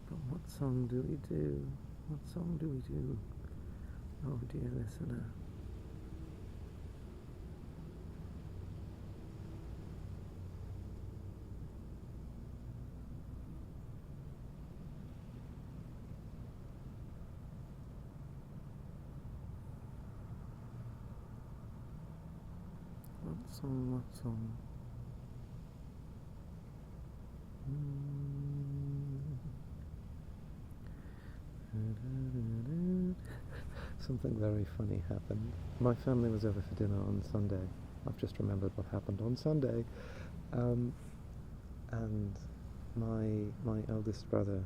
But what song do we do? What song do we do? Oh dear listener. What song? Something very funny happened. My family was over for dinner on Sunday. I've just remembered what happened on Sunday. And my eldest brother,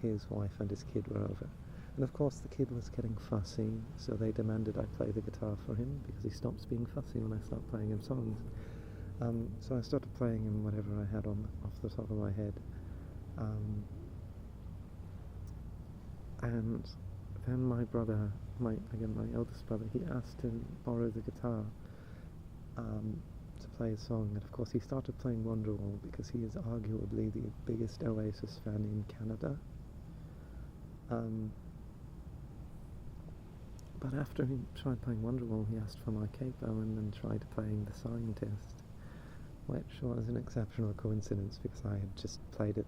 his wife and his kid were over. And of course the kid was getting fussy, so they demanded I play the guitar for him because he stops being fussy when I start playing him songs. So I started playing him whatever I had off the top of my head. And then my brother, my eldest brother, he asked to borrow the guitar to play a song, and of course he started playing Wonderwall because he is arguably the biggest Oasis fan in Canada. But after he tried playing Wonderwall, he asked for my capo and then tried playing The Scientist, which was an exceptional coincidence because I had just played it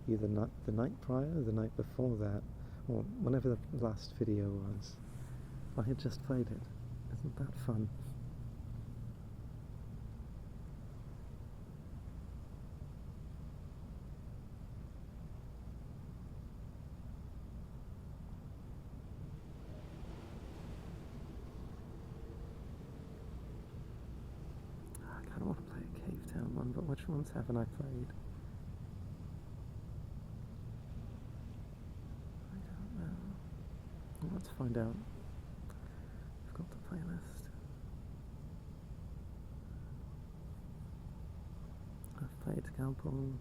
either the night prior or the night before that, or whenever the last video was. I had just played it. Isn't that fun? I kind of want to play a Cave Town one, but which ones haven't I played? Let's find out. I've got the playlist. I've played Scalpel.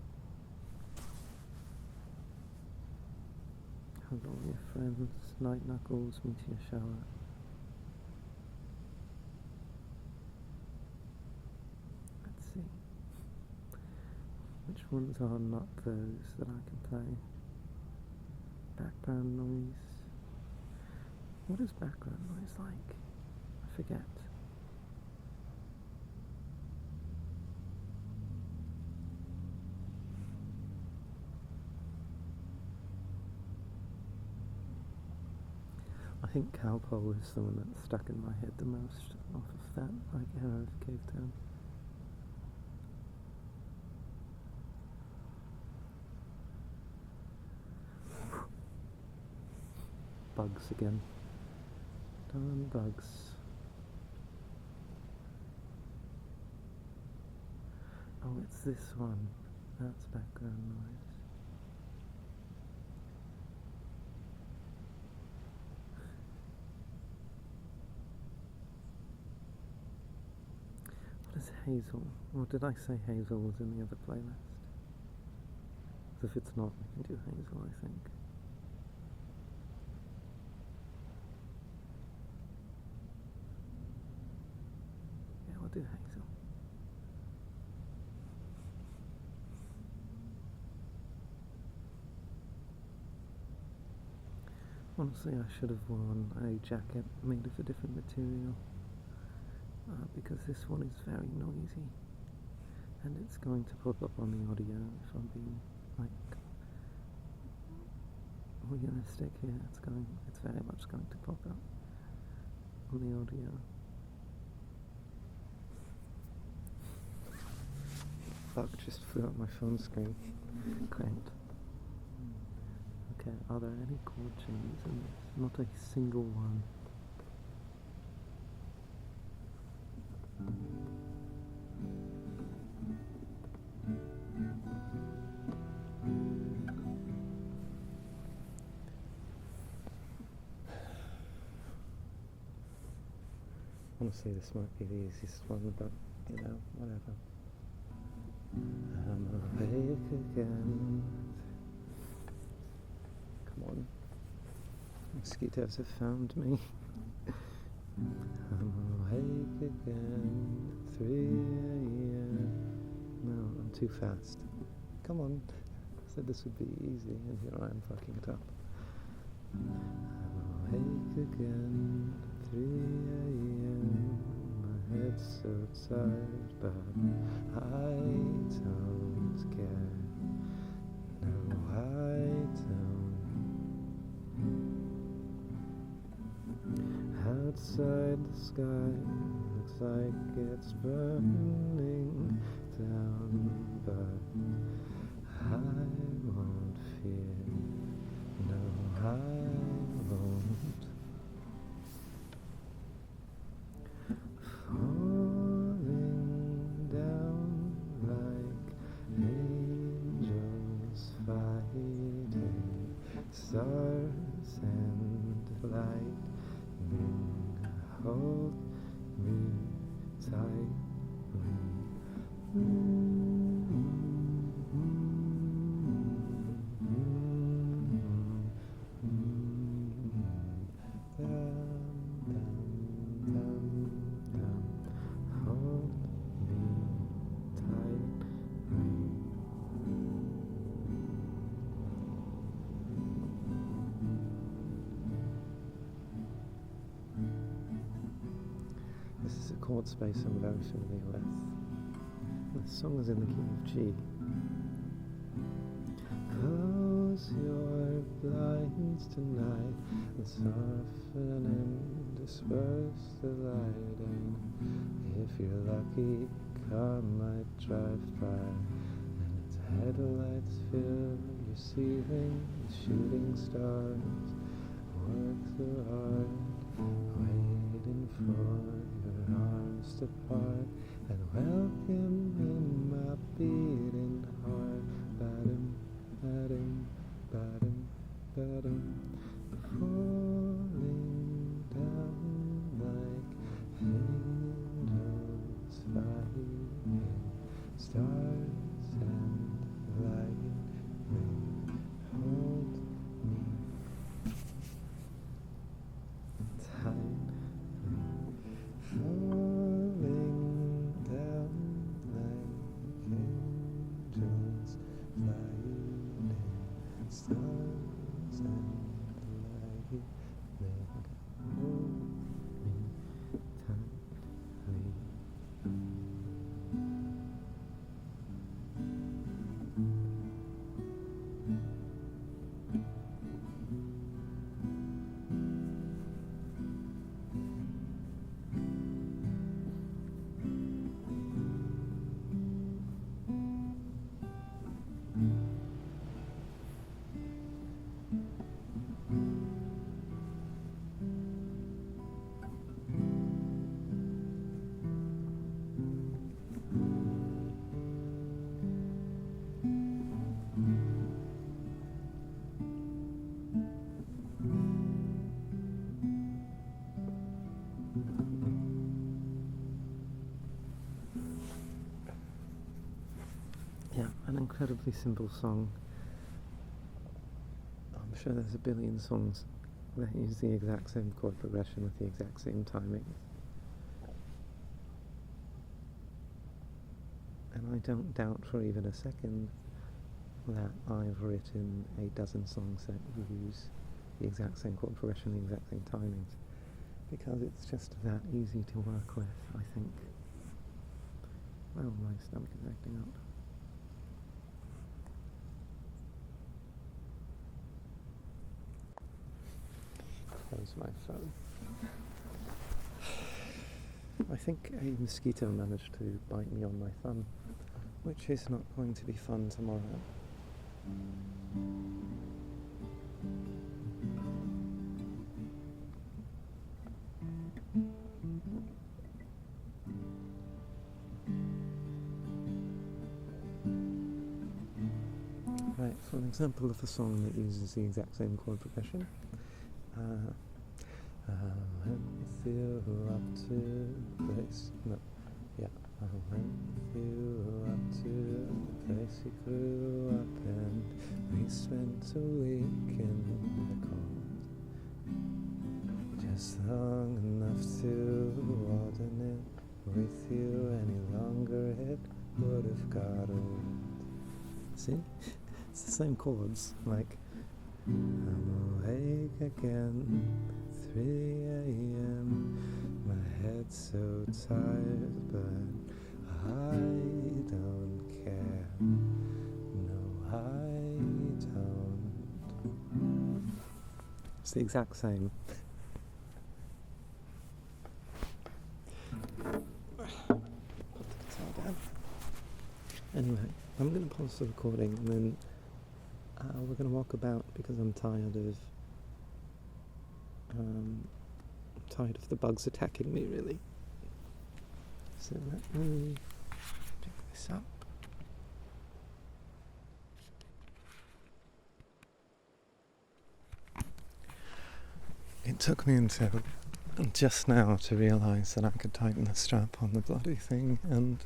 How's All Your Friends, Night Knuckles, Meteor Shower. Let's see. Which ones are not those that I can play? Background noise. What is background noise like? I forget. I think Cowpole is the one that's stuck in my head the most off of that era of Cave Town. Bugs again. Darn bugs. Oh, it's this one. That's background noise. What is Hazel? Or did I say Hazel was in the other playlist? If it's not, we can do Hazel, I think. Do Hazel. Honestly, I should have worn a jacket made of a different material because this one is very noisy and it's going to pop up on the audio if I'm being like realistic here. It's very much going to pop up on the audio. bug just flew up my phone screen. Great. Okay, are there any chord changes in this? Not a single one. Honestly, this might be the easiest one, but you know, whatever. I'm awake again. Come on. Mosquitoes have found me. I'm awake again. 3 a.m. No, I'm too fast. Come on. I said this would be easy, and here I am fucking it up. I'm awake again. 3 a.m. My head's so tired, but I don't care. No, I don't. Outside the sky looks like it's burning down, but I won't fear. No, I won't. Falling down like angels fighting stars and lightning. Hold me tightly. This is a chord space I'm very familiar with. The song is in the key of G. Close your blinds tonight and soften and disperse the lighting. If you're lucky, a car might drive by and its headlights fill your ceiling with shooting stars. Work so hard, waiting for your arms to part and welcome in my beating heart. Ba-dum, ba-dum, ba-dum, ba-dum. Falling down like angels fighting stars and lightning. Hold me tightly. Falling down like angels flying stars and lightning. Hold me tightly. Yeah, an incredibly simple song. I'm sure there's a billion songs that use the exact same chord progression with the exact same timing. And I don't doubt for even a second that I've written a dozen songs that use the exact same chord progression, the exact same timings, because it's just that easy to work with, I think. Oh, my stomach is acting up. Close my phone. I think a mosquito managed to bite me on my thumb. which is not going to be fun tomorrow. Right, for an example of a song that uses the exact same chord progression, I went with you up to the place. No, yeah. I went with you up to the place you grew up in. We spent a week in the cold, just long enough to warden it with you any longer. It would have got old. See? It's the same chords, like I'm awake again, 3 a.m. My head's so tired, but I don't care. No, I don't. It's the exact same. Put the guitar down. Anyway, I'm going to pause the recording and then we're going to walk about because I'm tired of the bugs attacking me, really. So let me pick this up. It took me until just now to realise that I could tighten the strap on the bloody thing and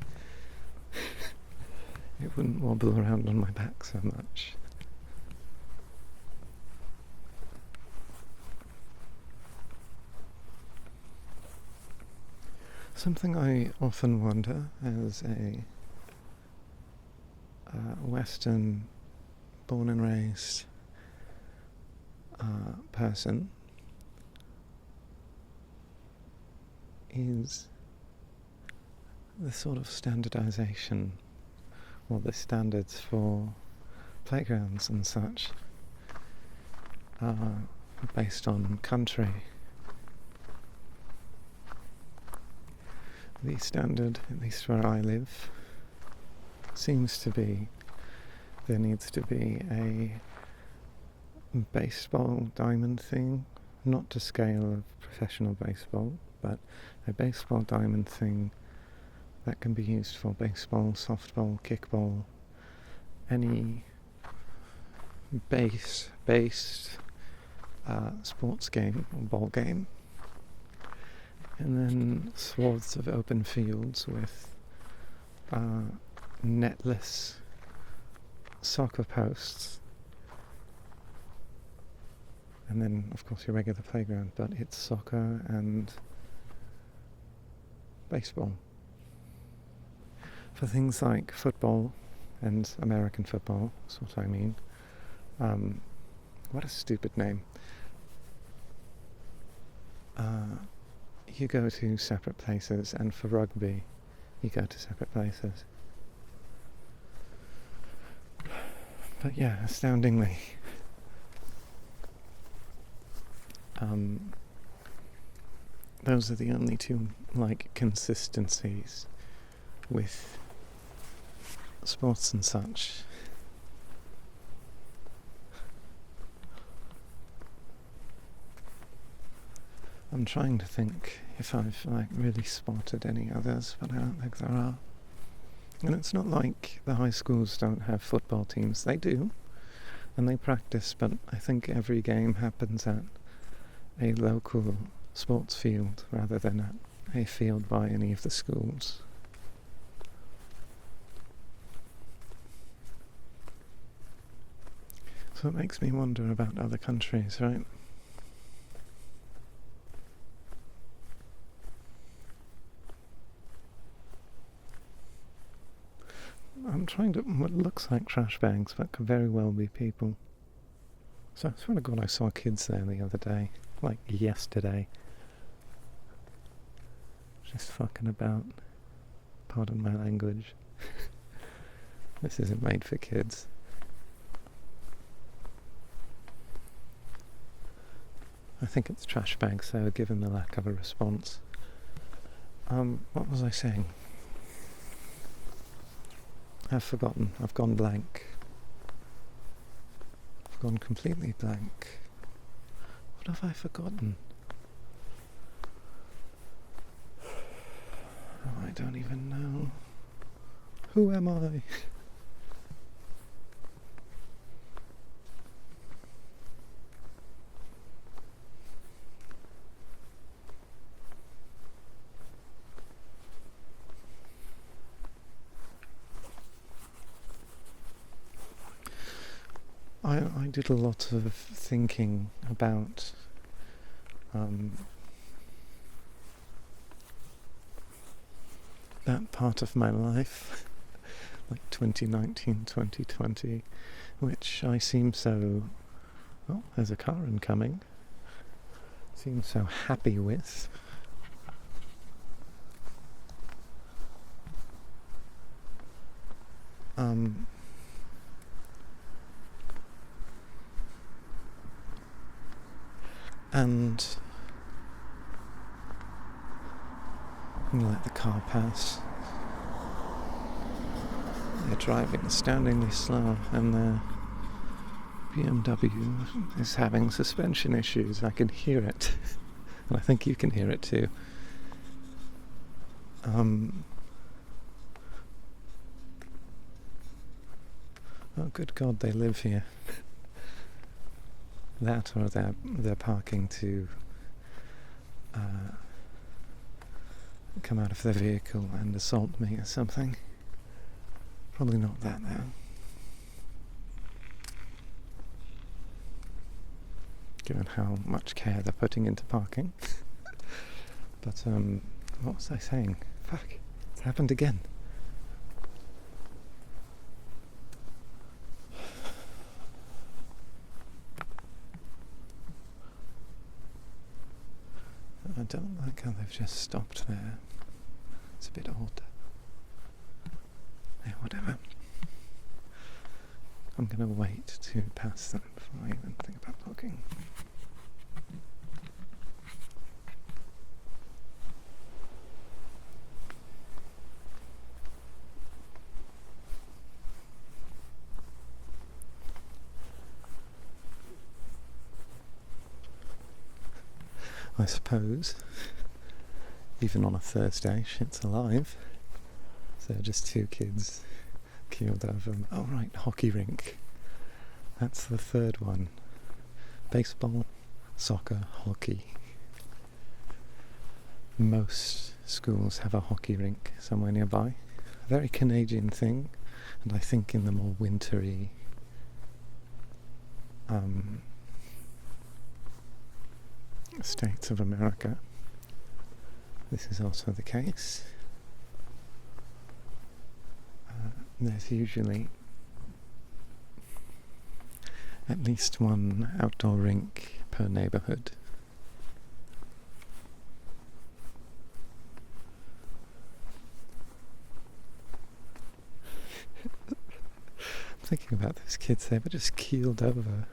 it wouldn't wobble around on my back so much. Something I often wonder as a Western born and raised person is the sort of standardization or the standards for playgrounds and such based on country. The standard, at least where I live, seems to be there needs to be a baseball diamond thing, not to scale of professional baseball, but a baseball diamond thing that can be used for baseball, softball, kickball, any based sports game or ball game. And then swaths of open fields with netless soccer posts. And then, of course, your regular playground, but it's soccer and baseball. For things like football and American football, that's what I mean. What a stupid name. You go to separate places, and for rugby, you go to separate places. But yeah, astoundingly, those are the only two, consistencies with sports and such. I'm trying to think if I've really spotted any others, but I don't think there are. And it's not like the high schools don't have football teams. They do, and they practice, but I think every game happens at a local sports field rather than at a field by any of the schools. So it makes me wonder about other countries, right? I'm trying to, what looks like trash bags, but could very well be people. So I swear to God I saw kids there the other day, yesterday. Just fucking about. Pardon my language. This isn't made for kids. I think it's trash bags though, given the lack of a response. What was I saying? I've forgotten. I've gone blank. I've gone completely blank. What have I forgotten? Oh, I don't even know. Who am I? I did a lot of thinking about that part of my life, like 2019, 2020, which I seem so, oh, there's a car incoming, seem so happy with. And I'm gonna let the car pass. They're driving astoundingly slow, and the BMW is having suspension issues. I can hear it, and I think you can hear it too. Oh, good God, they live here. That, or they're parking to come out of their vehicle and assault me or something. Probably not that though. Given how much care they're putting into parking. But what was I saying? Fuck, it's happened again. I don't like how they've just stopped there. It's a bit odd. Yeah, whatever. I'm gonna wait to pass them before I even think about looking. I suppose, even on a Thursday, shit's alive. So just two kids keeled over. Oh right, hockey rink. That's the third one. Baseball, soccer, hockey. Most schools have a hockey rink somewhere nearby. A very Canadian thing, and I think in the more wintry states of America, this is also the case. There's usually at least one outdoor rink per neighbourhood. I'm thinking about those kids, they were just keeled over.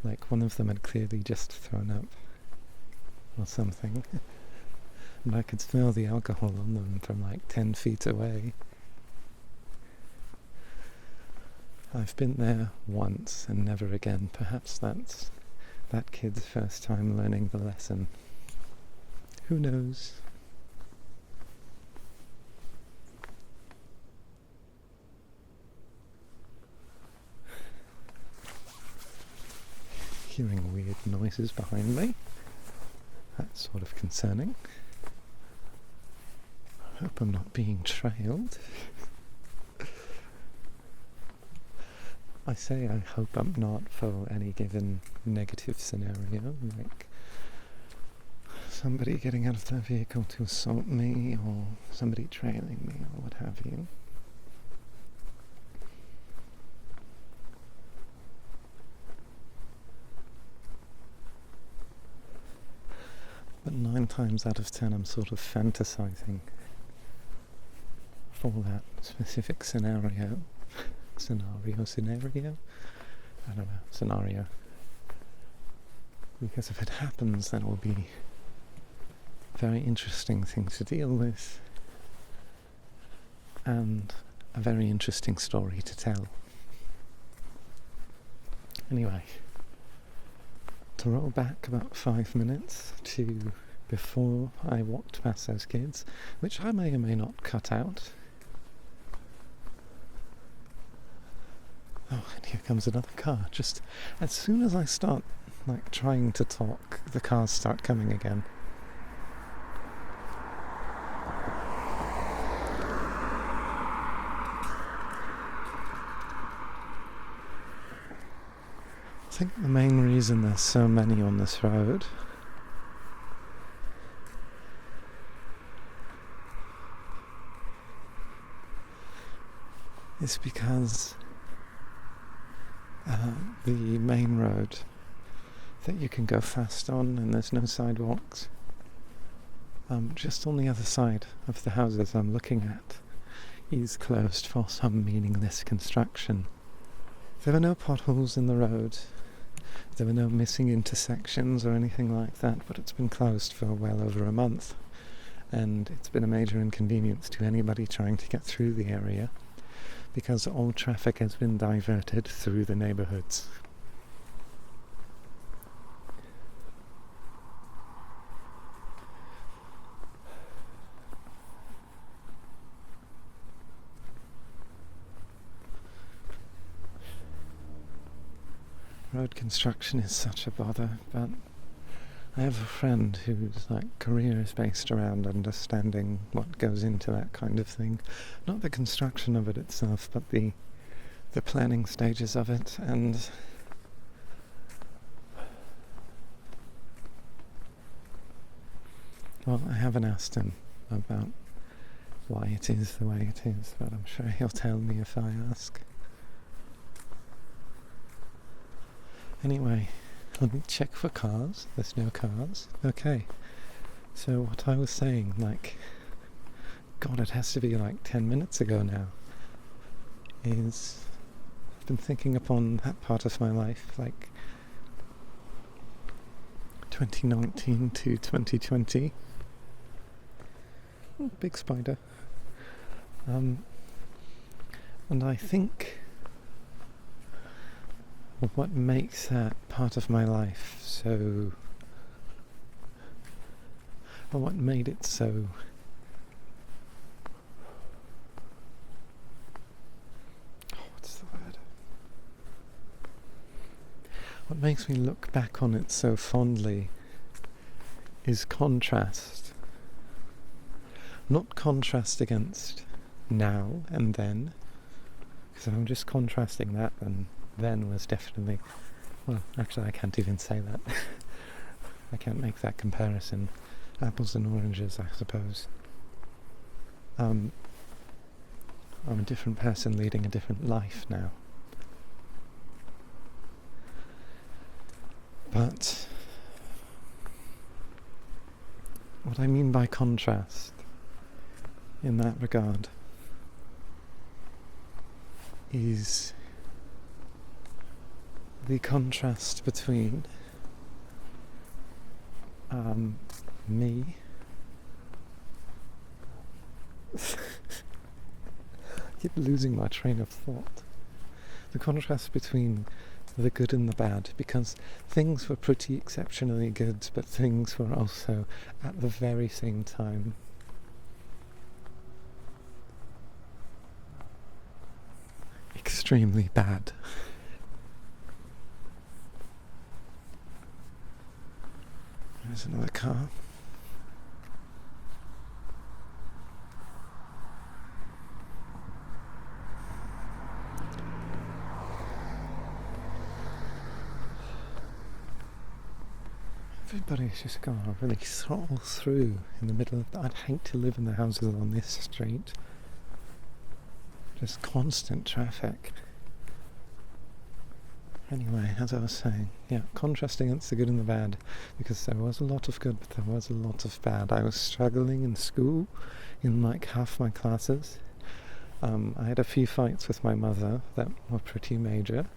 Like one of them had clearly just thrown up or something. And I could smell the alcohol on them from like 10 feet away. I've been there once and never again. Perhaps that's that kid's first time learning the lesson. Who knows? Hearing weird noises behind me. That's sort of concerning. I hope I'm not being trailed. I say I hope I'm not for any given negative scenario, like somebody getting out of their vehicle to assault me, or somebody trailing me, or what have you. But 9 times out of 10 I'm sort of fantasizing for that specific scenario. Scenario? I don't know, scenario. Because if it happens, then it will be a very interesting thing to deal with. And a very interesting story to tell. Anyway, to roll back about 5 minutes to before I walked past those kids, which I may or may not cut out. Oh, and here comes another car. Just as soon as I start trying to talk, the cars start coming again. I think the main reason there's so many on this road is because the main road that you can go fast on, and there's no sidewalks, just on the other side of the houses I'm looking at, is closed for some meaningless construction. There were no potholes in the road, there were no missing intersections or anything like that, but it's been closed for well over a month, and it's been a major inconvenience to anybody trying to get through the area, because all traffic has been diverted through the neighbourhoods. Road construction is such a bother, but I have a friend whose career is based around understanding what goes into that kind of thing. Not the construction of it itself, but the planning stages of it, and well, I haven't asked him about why it is the way it is, but I'm sure he'll tell me if I ask. Anyway, let me check for cars. There's no cars. Okay. So what I was saying, God, it has to be 10 minutes ago now, is I've been thinking upon that part of my life, 2019 to 2020. Oh, big spider. And I think what makes that part of my life so, or what made it so what's the word? What makes me look back on it so fondly is contrast. Not contrast against now and then, because if I'm just contrasting that, then was definitely, well, actually I can't even say that. I can't make that comparison. Apples and oranges, I suppose. I'm a different person leading a different life now. But what I mean by contrast in that regard is the contrast between me I keep losing my train of thought. The contrast between the good and the bad, because things were pretty exceptionally good, but things were also at the very same time extremely bad. There's another car. Everybody's just gone really throttle through in the middle of... I'd hate to live in the houses on this street. Just constant traffic. Anyway, as I was saying, contrast against the good and the bad, because there was a lot of good, but there was a lot of bad. I was struggling in school, in half my classes. I had a few fights with my mother that were pretty major.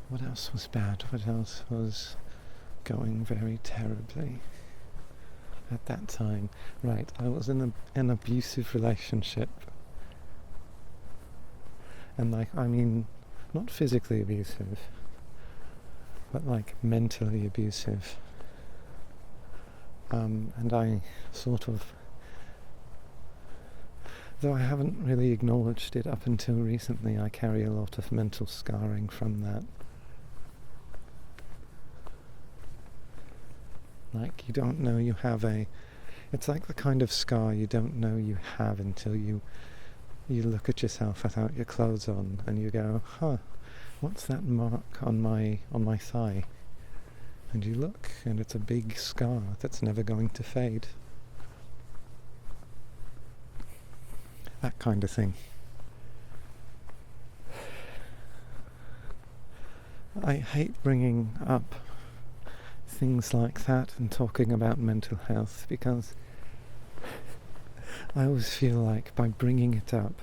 What else was bad? What else was going very terribly at that time. Right, I was in an abusive relationship. And not physically abusive, but mentally abusive. And I sort of, though I haven't really acknowledged it up until recently, I carry a lot of mental scarring from that. You don't know you have it's like the kind of scar you don't know you have until you look at yourself without your clothes on and you go, what's that mark on my thigh? And you look and it's a big scar that's never going to fade. That kind of thing. I hate bringing up things like that and talking about mental health because I always feel like by bringing it up,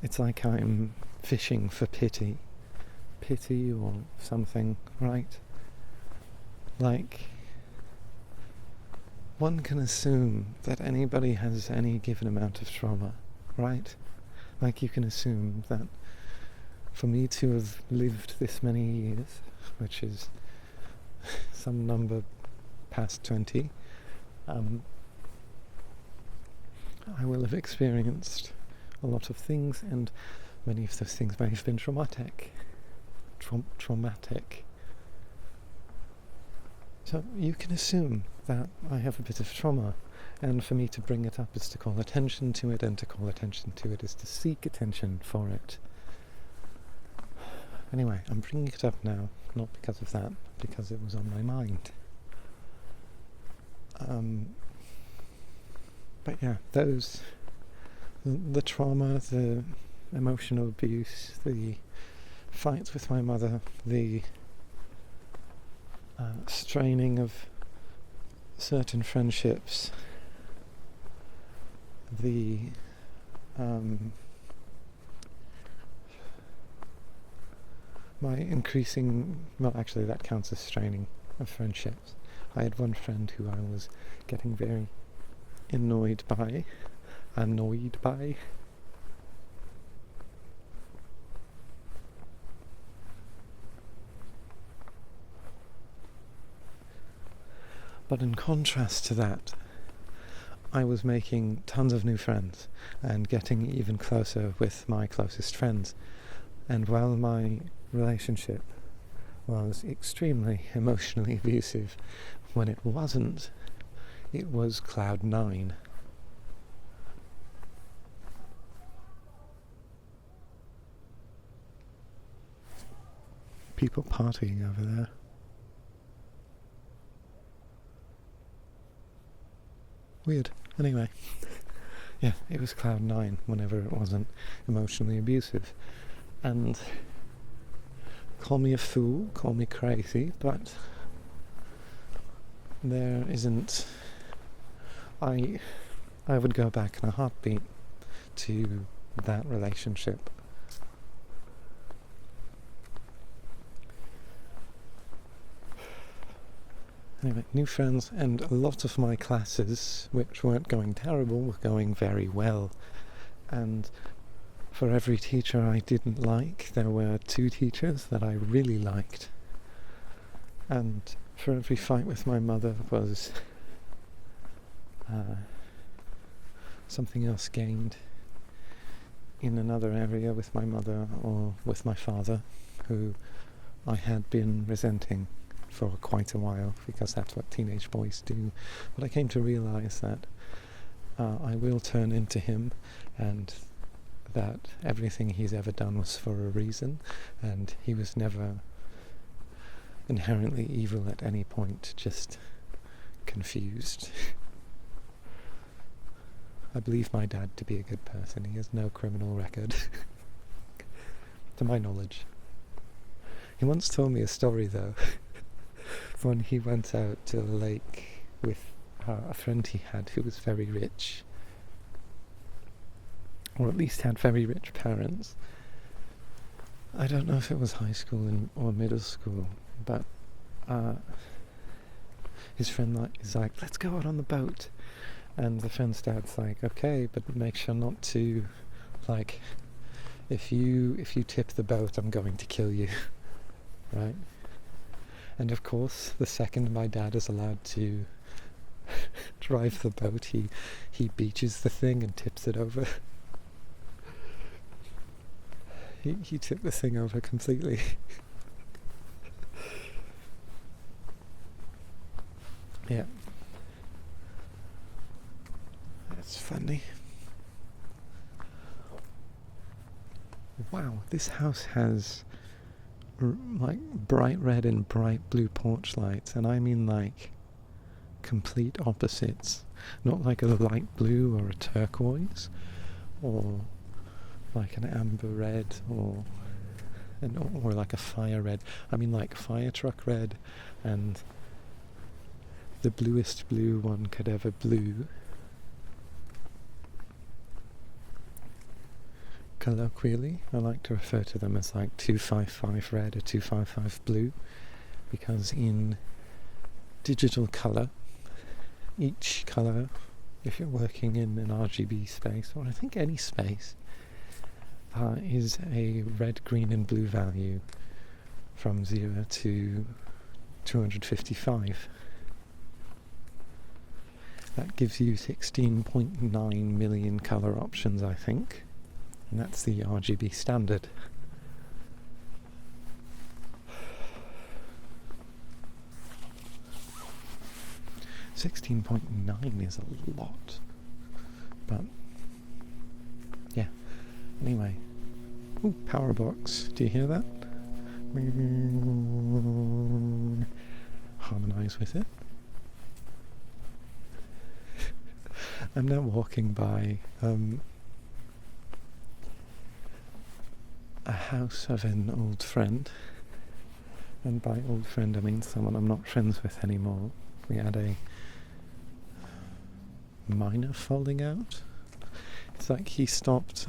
it's like I'm fishing for pity or something, right? One can assume that anybody has any given amount of trauma, right? You can assume that for me to have lived this many years, which is some number past 20, I will have experienced a lot of things, and many of those things may have been traumatic. So you can assume that I have a bit of trauma, and for me to bring it up is to call attention to it, and to call attention to it is to seek attention for it. Anyway, I'm bringing it up now, not because of that, because it was on my mind. But yeah, the trauma, the emotional abuse, the fights with my mother, the straining of certain friendships, the my increasing, well, actually that counts as straining of friendships. I had one friend who I was getting very annoyed by. But in contrast to that, I was making tons of new friends and getting even closer with my closest friends. And while my relationship was extremely emotionally abusive, when it wasn't, it was cloud 9. People partying over there. Weird. Anyway, yeah, it was cloud 9 whenever it wasn't emotionally abusive. And call me a fool, call me crazy, but there isn't... I would go back in a heartbeat to that relationship. Anyway, new friends, and a lot of my classes, which weren't going terrible, were going very well. And for every teacher I didn't like, there were 2 teachers that I really liked. And for every fight with my mother was something else gained in another area with my mother or with my father, who I had been resenting for quite a while, because that's what teenage boys do. But I came to realise that I will turn into him, and that everything he's ever done was for a reason, and he was never inherently evil at any point, just confused. I believe my dad to be a good person. He has no criminal record, to my knowledge. He once told me a story, though, when he went out to the lake with a friend he had who was very rich, or at least had very rich parents. I don't know if it was high school or middle school, but his friend is like, let's go out on the boat. And the friend's dad's like, okay, but make sure not to, like, if you tip the boat, I'm going to kill you. Right? And of course, the second my dad is allowed to drive the boat, he beaches the thing and tips it over. He tipped the thing over completely. Yeah. That's funny. Wow, this house has like bright red and bright blue porch lights, and I mean like complete opposites. Not like a light blue or a turquoise, or like an amber red, or like a fire red. I mean like fire truck red, and the bluest blue one could ever blue. Colloquially, I like to refer to them as like 255 red or 255 blue, because in digital colour, each colour, if you're working in an RGB space, or I think any space, is a red, green and blue value from 0 to 255. That gives you 16.9 million colour options, I think. And that's the RGB standard. $16.9 is a lot. But yeah. Anyway. Ooh, power box. Do you hear that? Harmonise with it. I'm now walking by a house of an old friend, and by old friend I mean someone I'm not friends with anymore. We had a minor falling out. It's like he stopped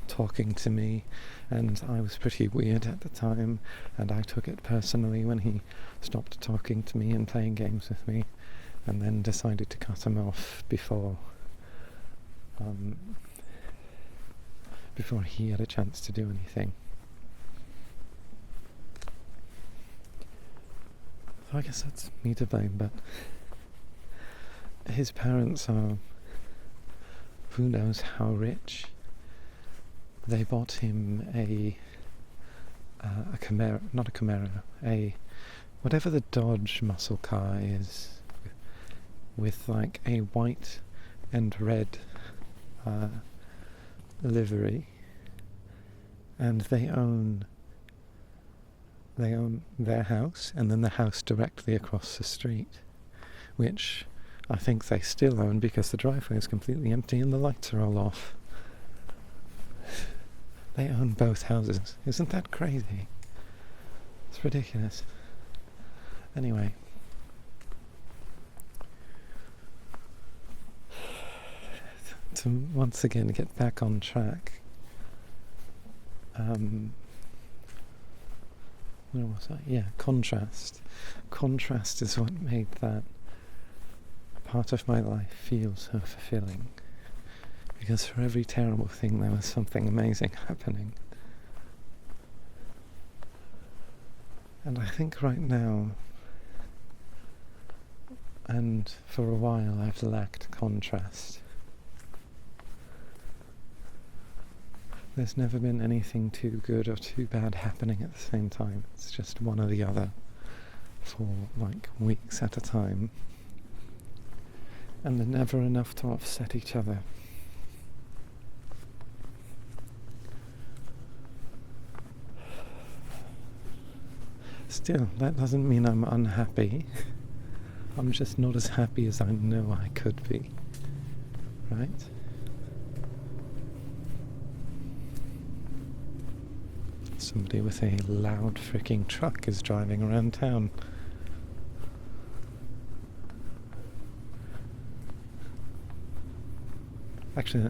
talking to me, and I was pretty weird at the time, and I took it personally when he stopped talking to me and playing games with me, and then decided to cut him off before he had a chance to do anything. So I guess that's me to blame, but his parents are who knows how rich. They bought him a Camaro, not a Camaro, a whatever the Dodge muscle car is, with like a white and red livery, and they own their house and then the house directly across the street, which I think they still own because the driveway is completely empty and the lights are all off. They own both houses. Isn't that crazy? It's ridiculous. Anyway. To once again get back on track. Where was I? Yeah, contrast. Contrast is what made that part of my life feel so fulfilling. Because for every terrible thing there was something amazing happening. And I think right now, and for a while, I've lacked contrast. There's never been anything too good or too bad happening at the same time. It's just one or the other for like weeks at a time. And they're never enough to offset each other. Still, that doesn't mean I'm unhappy. I'm just not as happy as I know I could be. Right? Somebody with a loud freaking truck is driving around town. Actually,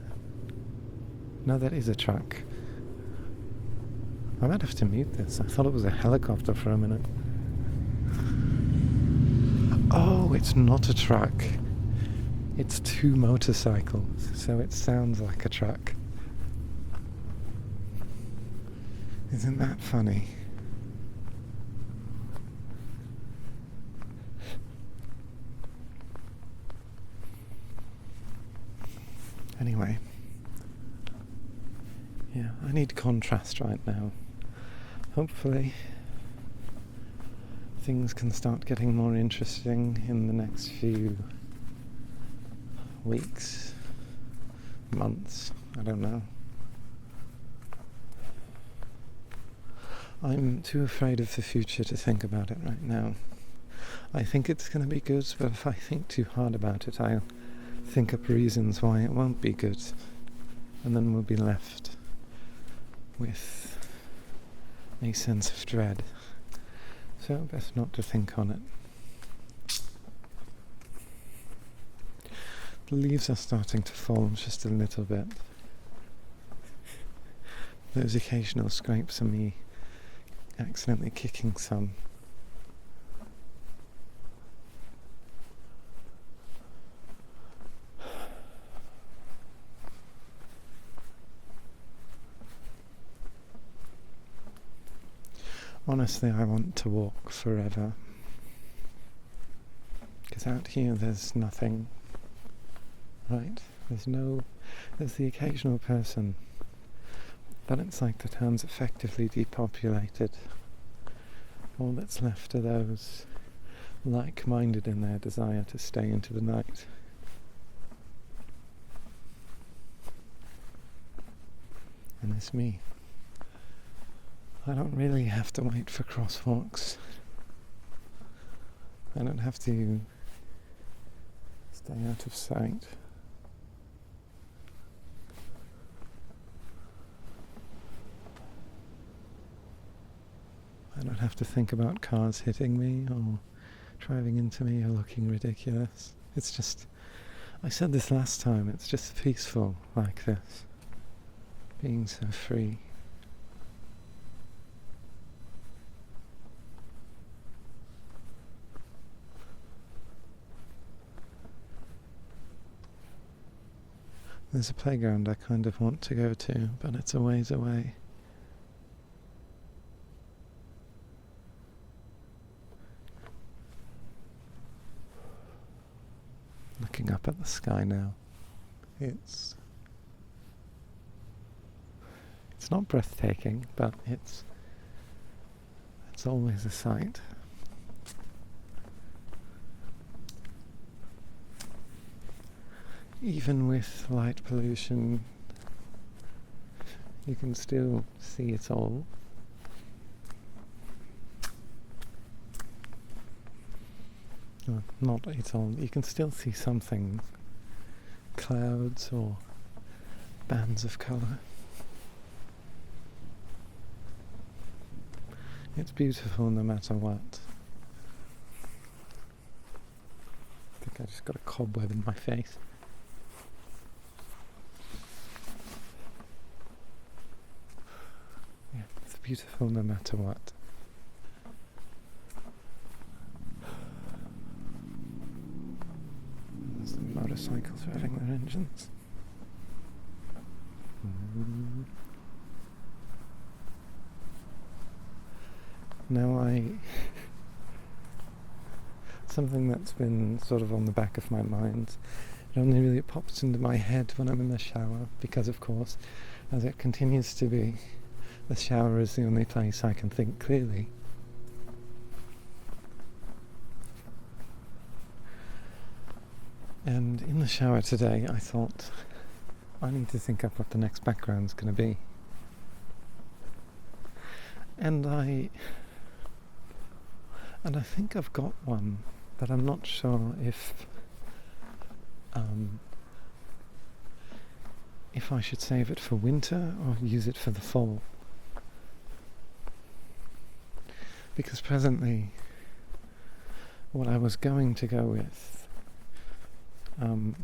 no, that is a truck. I might have to mute this. I thought it was a helicopter for a minute. Oh, it's not a truck. It's 2 motorcycles, so it sounds like a truck. Isn't that funny? Anyway, yeah, I need contrast right now. Hopefully things can start getting more interesting in the next few weeks, months, I don't know. I'm too afraid of the future to think about it right now. I think it's going to be good, but if I think too hard about it, I'll think up reasons why it won't be good, and then we'll be left with a sense of dread. So best not to think on it. The leaves are starting to fall just a little bit. Those occasional scrapes are me accidentally kicking some. Honestly, I want to walk forever. Because out here there's nothing, right? There's the occasional person, but it's like the town's effectively depopulated. All that's left are those like-minded in their desire to stay into the night. And it's me. I don't really have to wait for crosswalks. I don't have to stay out of sight. I don't have to think about cars hitting me or driving into me or looking ridiculous. It's just, I said this last time, it's just peaceful like this. Being so free. There's a playground I kind of want to go to, but it's a ways away. Looking up at the sky now, it's not breathtaking, but it's always a sight. Even with light pollution, you can still see it all. Well, not it all. You can still see something. Clouds or bands of colour. It's beautiful no matter what. I think I just got a cobweb in my face. Yeah, it's beautiful no matter what. There's the motorcycles revving their engines. Now something that's been sort of on the back of my mind, it only really pops into my head when I'm in the shower, because of course, as it continues to be, the shower is the only place I can think clearly. And in the shower today, I thought, I need to think up what the next background's going to be. And I think I've got one, but I'm not sure if I should save it for winter or use it for the fall. Because presently, what I was going to go with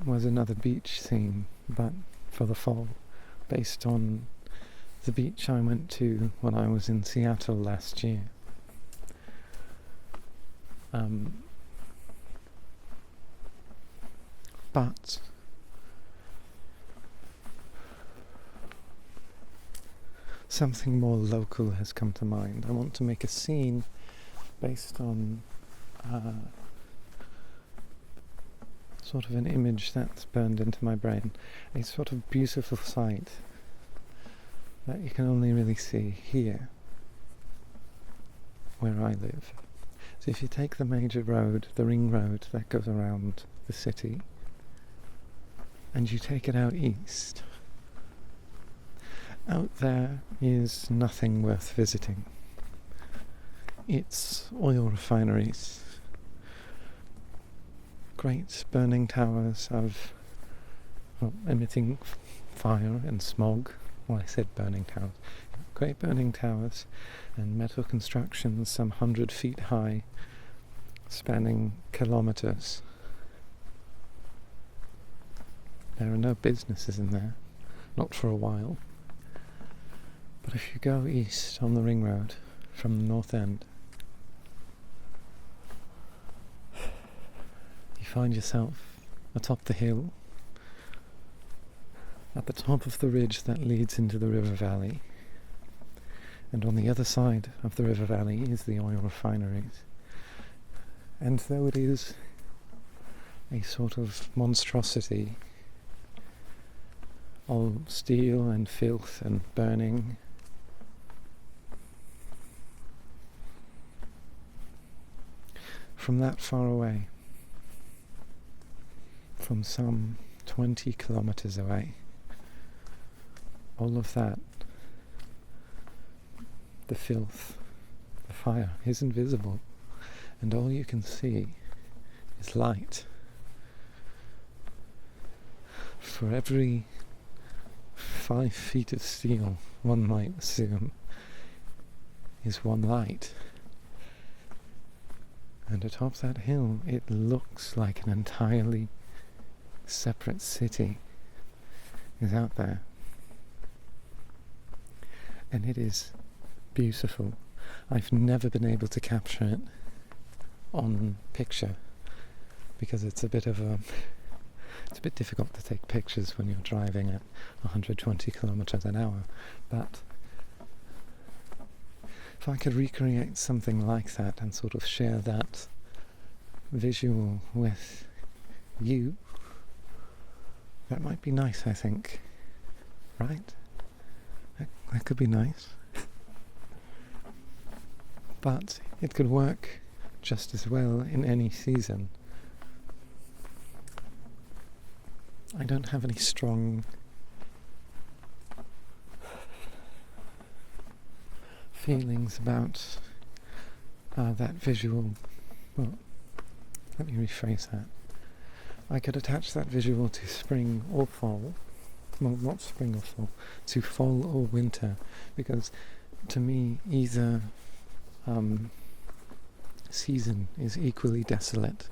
was another beach theme, but for the fall, based on the beach I went to when I was in Seattle last year. But something more local has come to mind. I want to make a scene based on sort of an image that's burned into my brain, a sort of beautiful sight that you can only really see here, where I live. So if you take the major road, the ring road that goes around the city, and you take it out east, out there is nothing worth visiting. It's oil refineries, great burning towers of emitting fire and smog. Well, I said burning towers. Great burning towers and metal constructions some 100 feet high, spanning kilometers. There are no businesses in there, not for a while. But if you go east on the ring road from the north end, you find yourself atop the hill, at the top of the ridge that leads into the river valley. And on the other side of the river valley is the oil refineries. And though it is a sort of monstrosity of steel and filth and burning, from that far away, from some 20 kilometers away, all of that, the filth, the fire, is invisible, and all you can see is light. For every 5 feet of steel, one might assume, is one light. And atop that hill, it looks like an entirely separate city is out there. And it is beautiful. I've never been able to capture it on picture because it's a bit difficult to take pictures when you're driving at 120 kilometers an hour. But if I could recreate something like that and sort of share that visual with you, that might be nice, I think. Right? That could be nice. But it could work just as well in any season. I don't have any strong feelings about that visual. Well, let me rephrase that. I could attach that visual to spring or fall. Well, not spring or fall, to fall or winter, because to me either season is equally desolate.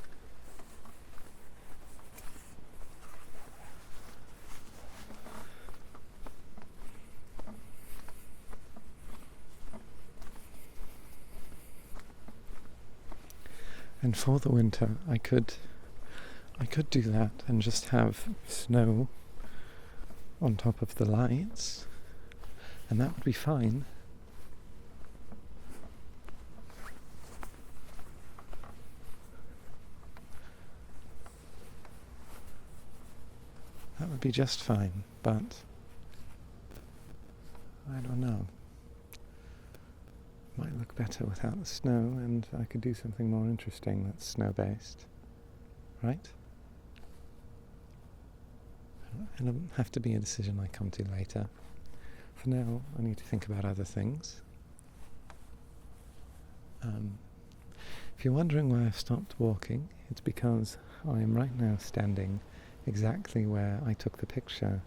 And for the winter, I could do that and just have snow on top of the lights, and that would be fine. That would be just fine, but I don't know. Might look better without the snow, and I could do something more interesting that's snow-based, right? It'll have to be a decision I come to later. For now, I need to think about other things. If you're wondering why I've stopped walking, it's because I am right now standing exactly where I took the picture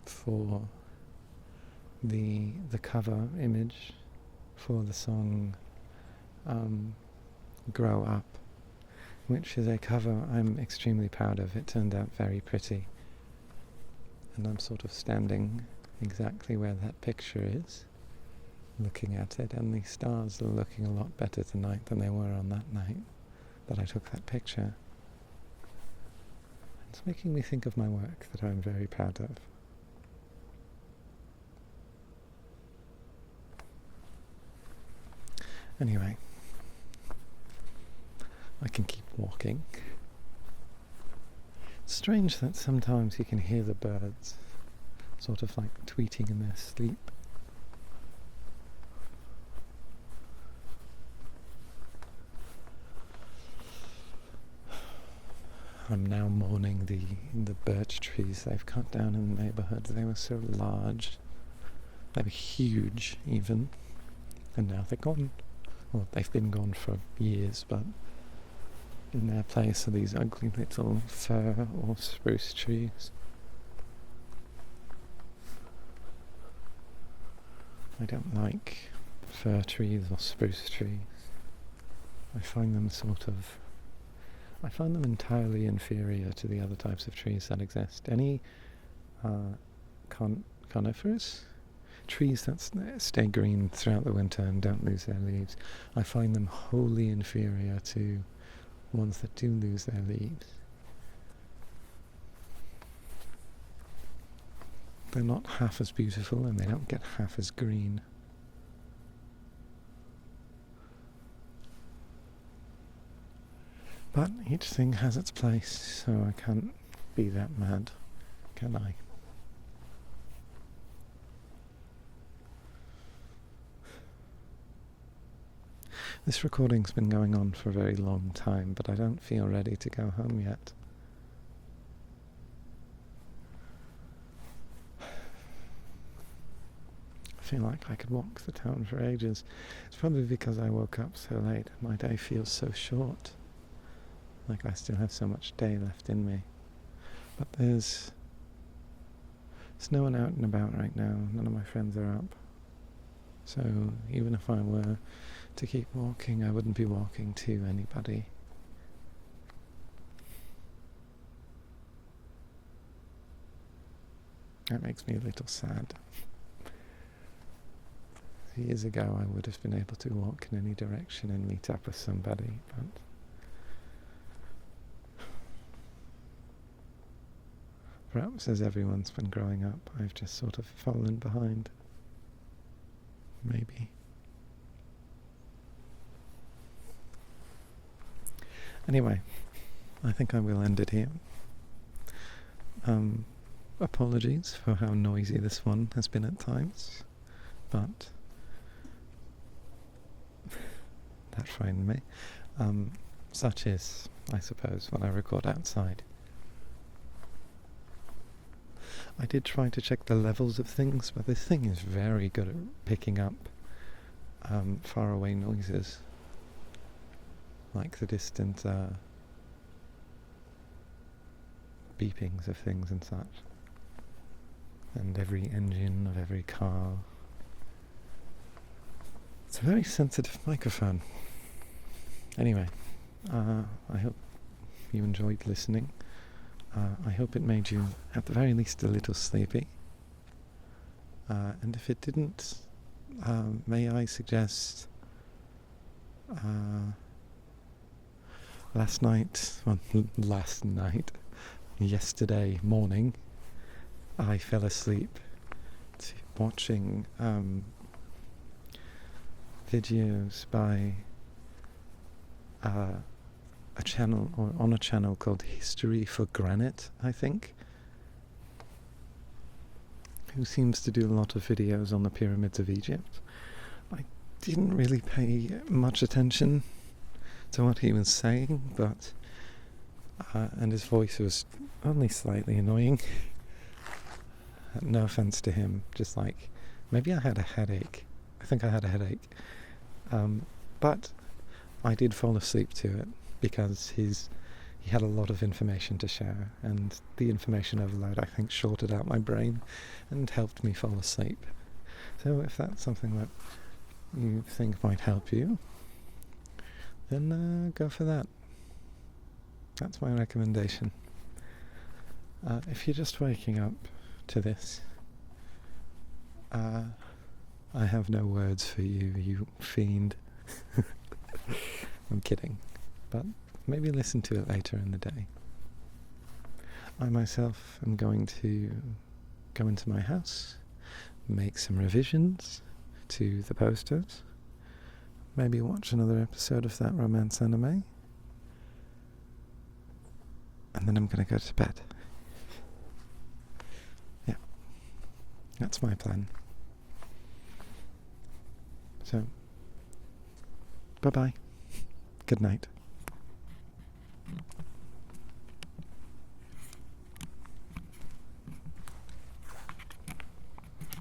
for the cover image for the song Grow Up, which is a cover I'm extremely proud of. It turned out very pretty, and I'm sort of standing exactly where that picture is, looking at it, and the stars are looking a lot better tonight than they were on that night that I took that picture. It's making me think of my work that I'm very proud of. Anyway, I can keep walking. It's strange that sometimes you can hear the birds sort of like tweeting in their sleep. I'm now mourning the birch trees they've cut down in the neighbourhood. They were so large. They were huge even. And now they're gone. Well, they've been gone for years, but in their place are these ugly little fir or spruce trees. I don't like fir trees or spruce trees. I find them entirely inferior to the other types of trees that exist. Any coniferous trees that stay green throughout the winter and don't lose their leaves, I find them wholly inferior to ones that do lose their leaves. They're not half as beautiful and they don't get half as green. But each thing has its place, so I can't be that mad, can I? This recording's been going on for a very long time, but I don't feel ready to go home yet. I feel like I could walk the town for ages. It's probably because I woke up so late. My day feels so short. Like I still have so much day left in me. But there's no one out and about right now. None of my friends are up. So even if I were to keep walking, I wouldn't be walking to anybody. That makes me a little sad. Years ago I would have been able to walk in any direction and meet up with somebody, but perhaps as everyone's been growing up, I've just sort of fallen behind. Maybe. Anyway, I think I will end it here. Apologies for how noisy this one has been at times, but that frightened me. Such is, I suppose, when I record outside. I did try to check the levels of things, but this thing is very good at picking up far away noises, like the distant beepings of things and such, and every engine of every car. It's a very sensitive microphone. Anyway, I hope you enjoyed listening. I hope it made you, at the very least, a little sleepy. And if it didn't, may I suggest yesterday morning, I fell asleep watching videos by a channel, or on a channel called History for Granite, I think, who seems to do a lot of videos on the pyramids of Egypt. I didn't really pay much attention to what he was saying, but and his voice was only slightly annoying. No offense to him, just like, maybe I had a headache. I think I had a headache. But I did fall asleep to it, because he had a lot of information to share, and the information overload, I think, shorted out my brain and helped me fall asleep. So if that's something that you think might help you, then go for that. That's my recommendation. If you're just waking up to this, I have no words for you, you fiend. I'm kidding. But maybe listen to it later in the day. I myself am going to go into my house, make some revisions to the posters, maybe watch another episode of that romance anime, and then I'm going to go to bed. Yeah, that's my plan. So, bye-bye. Good night.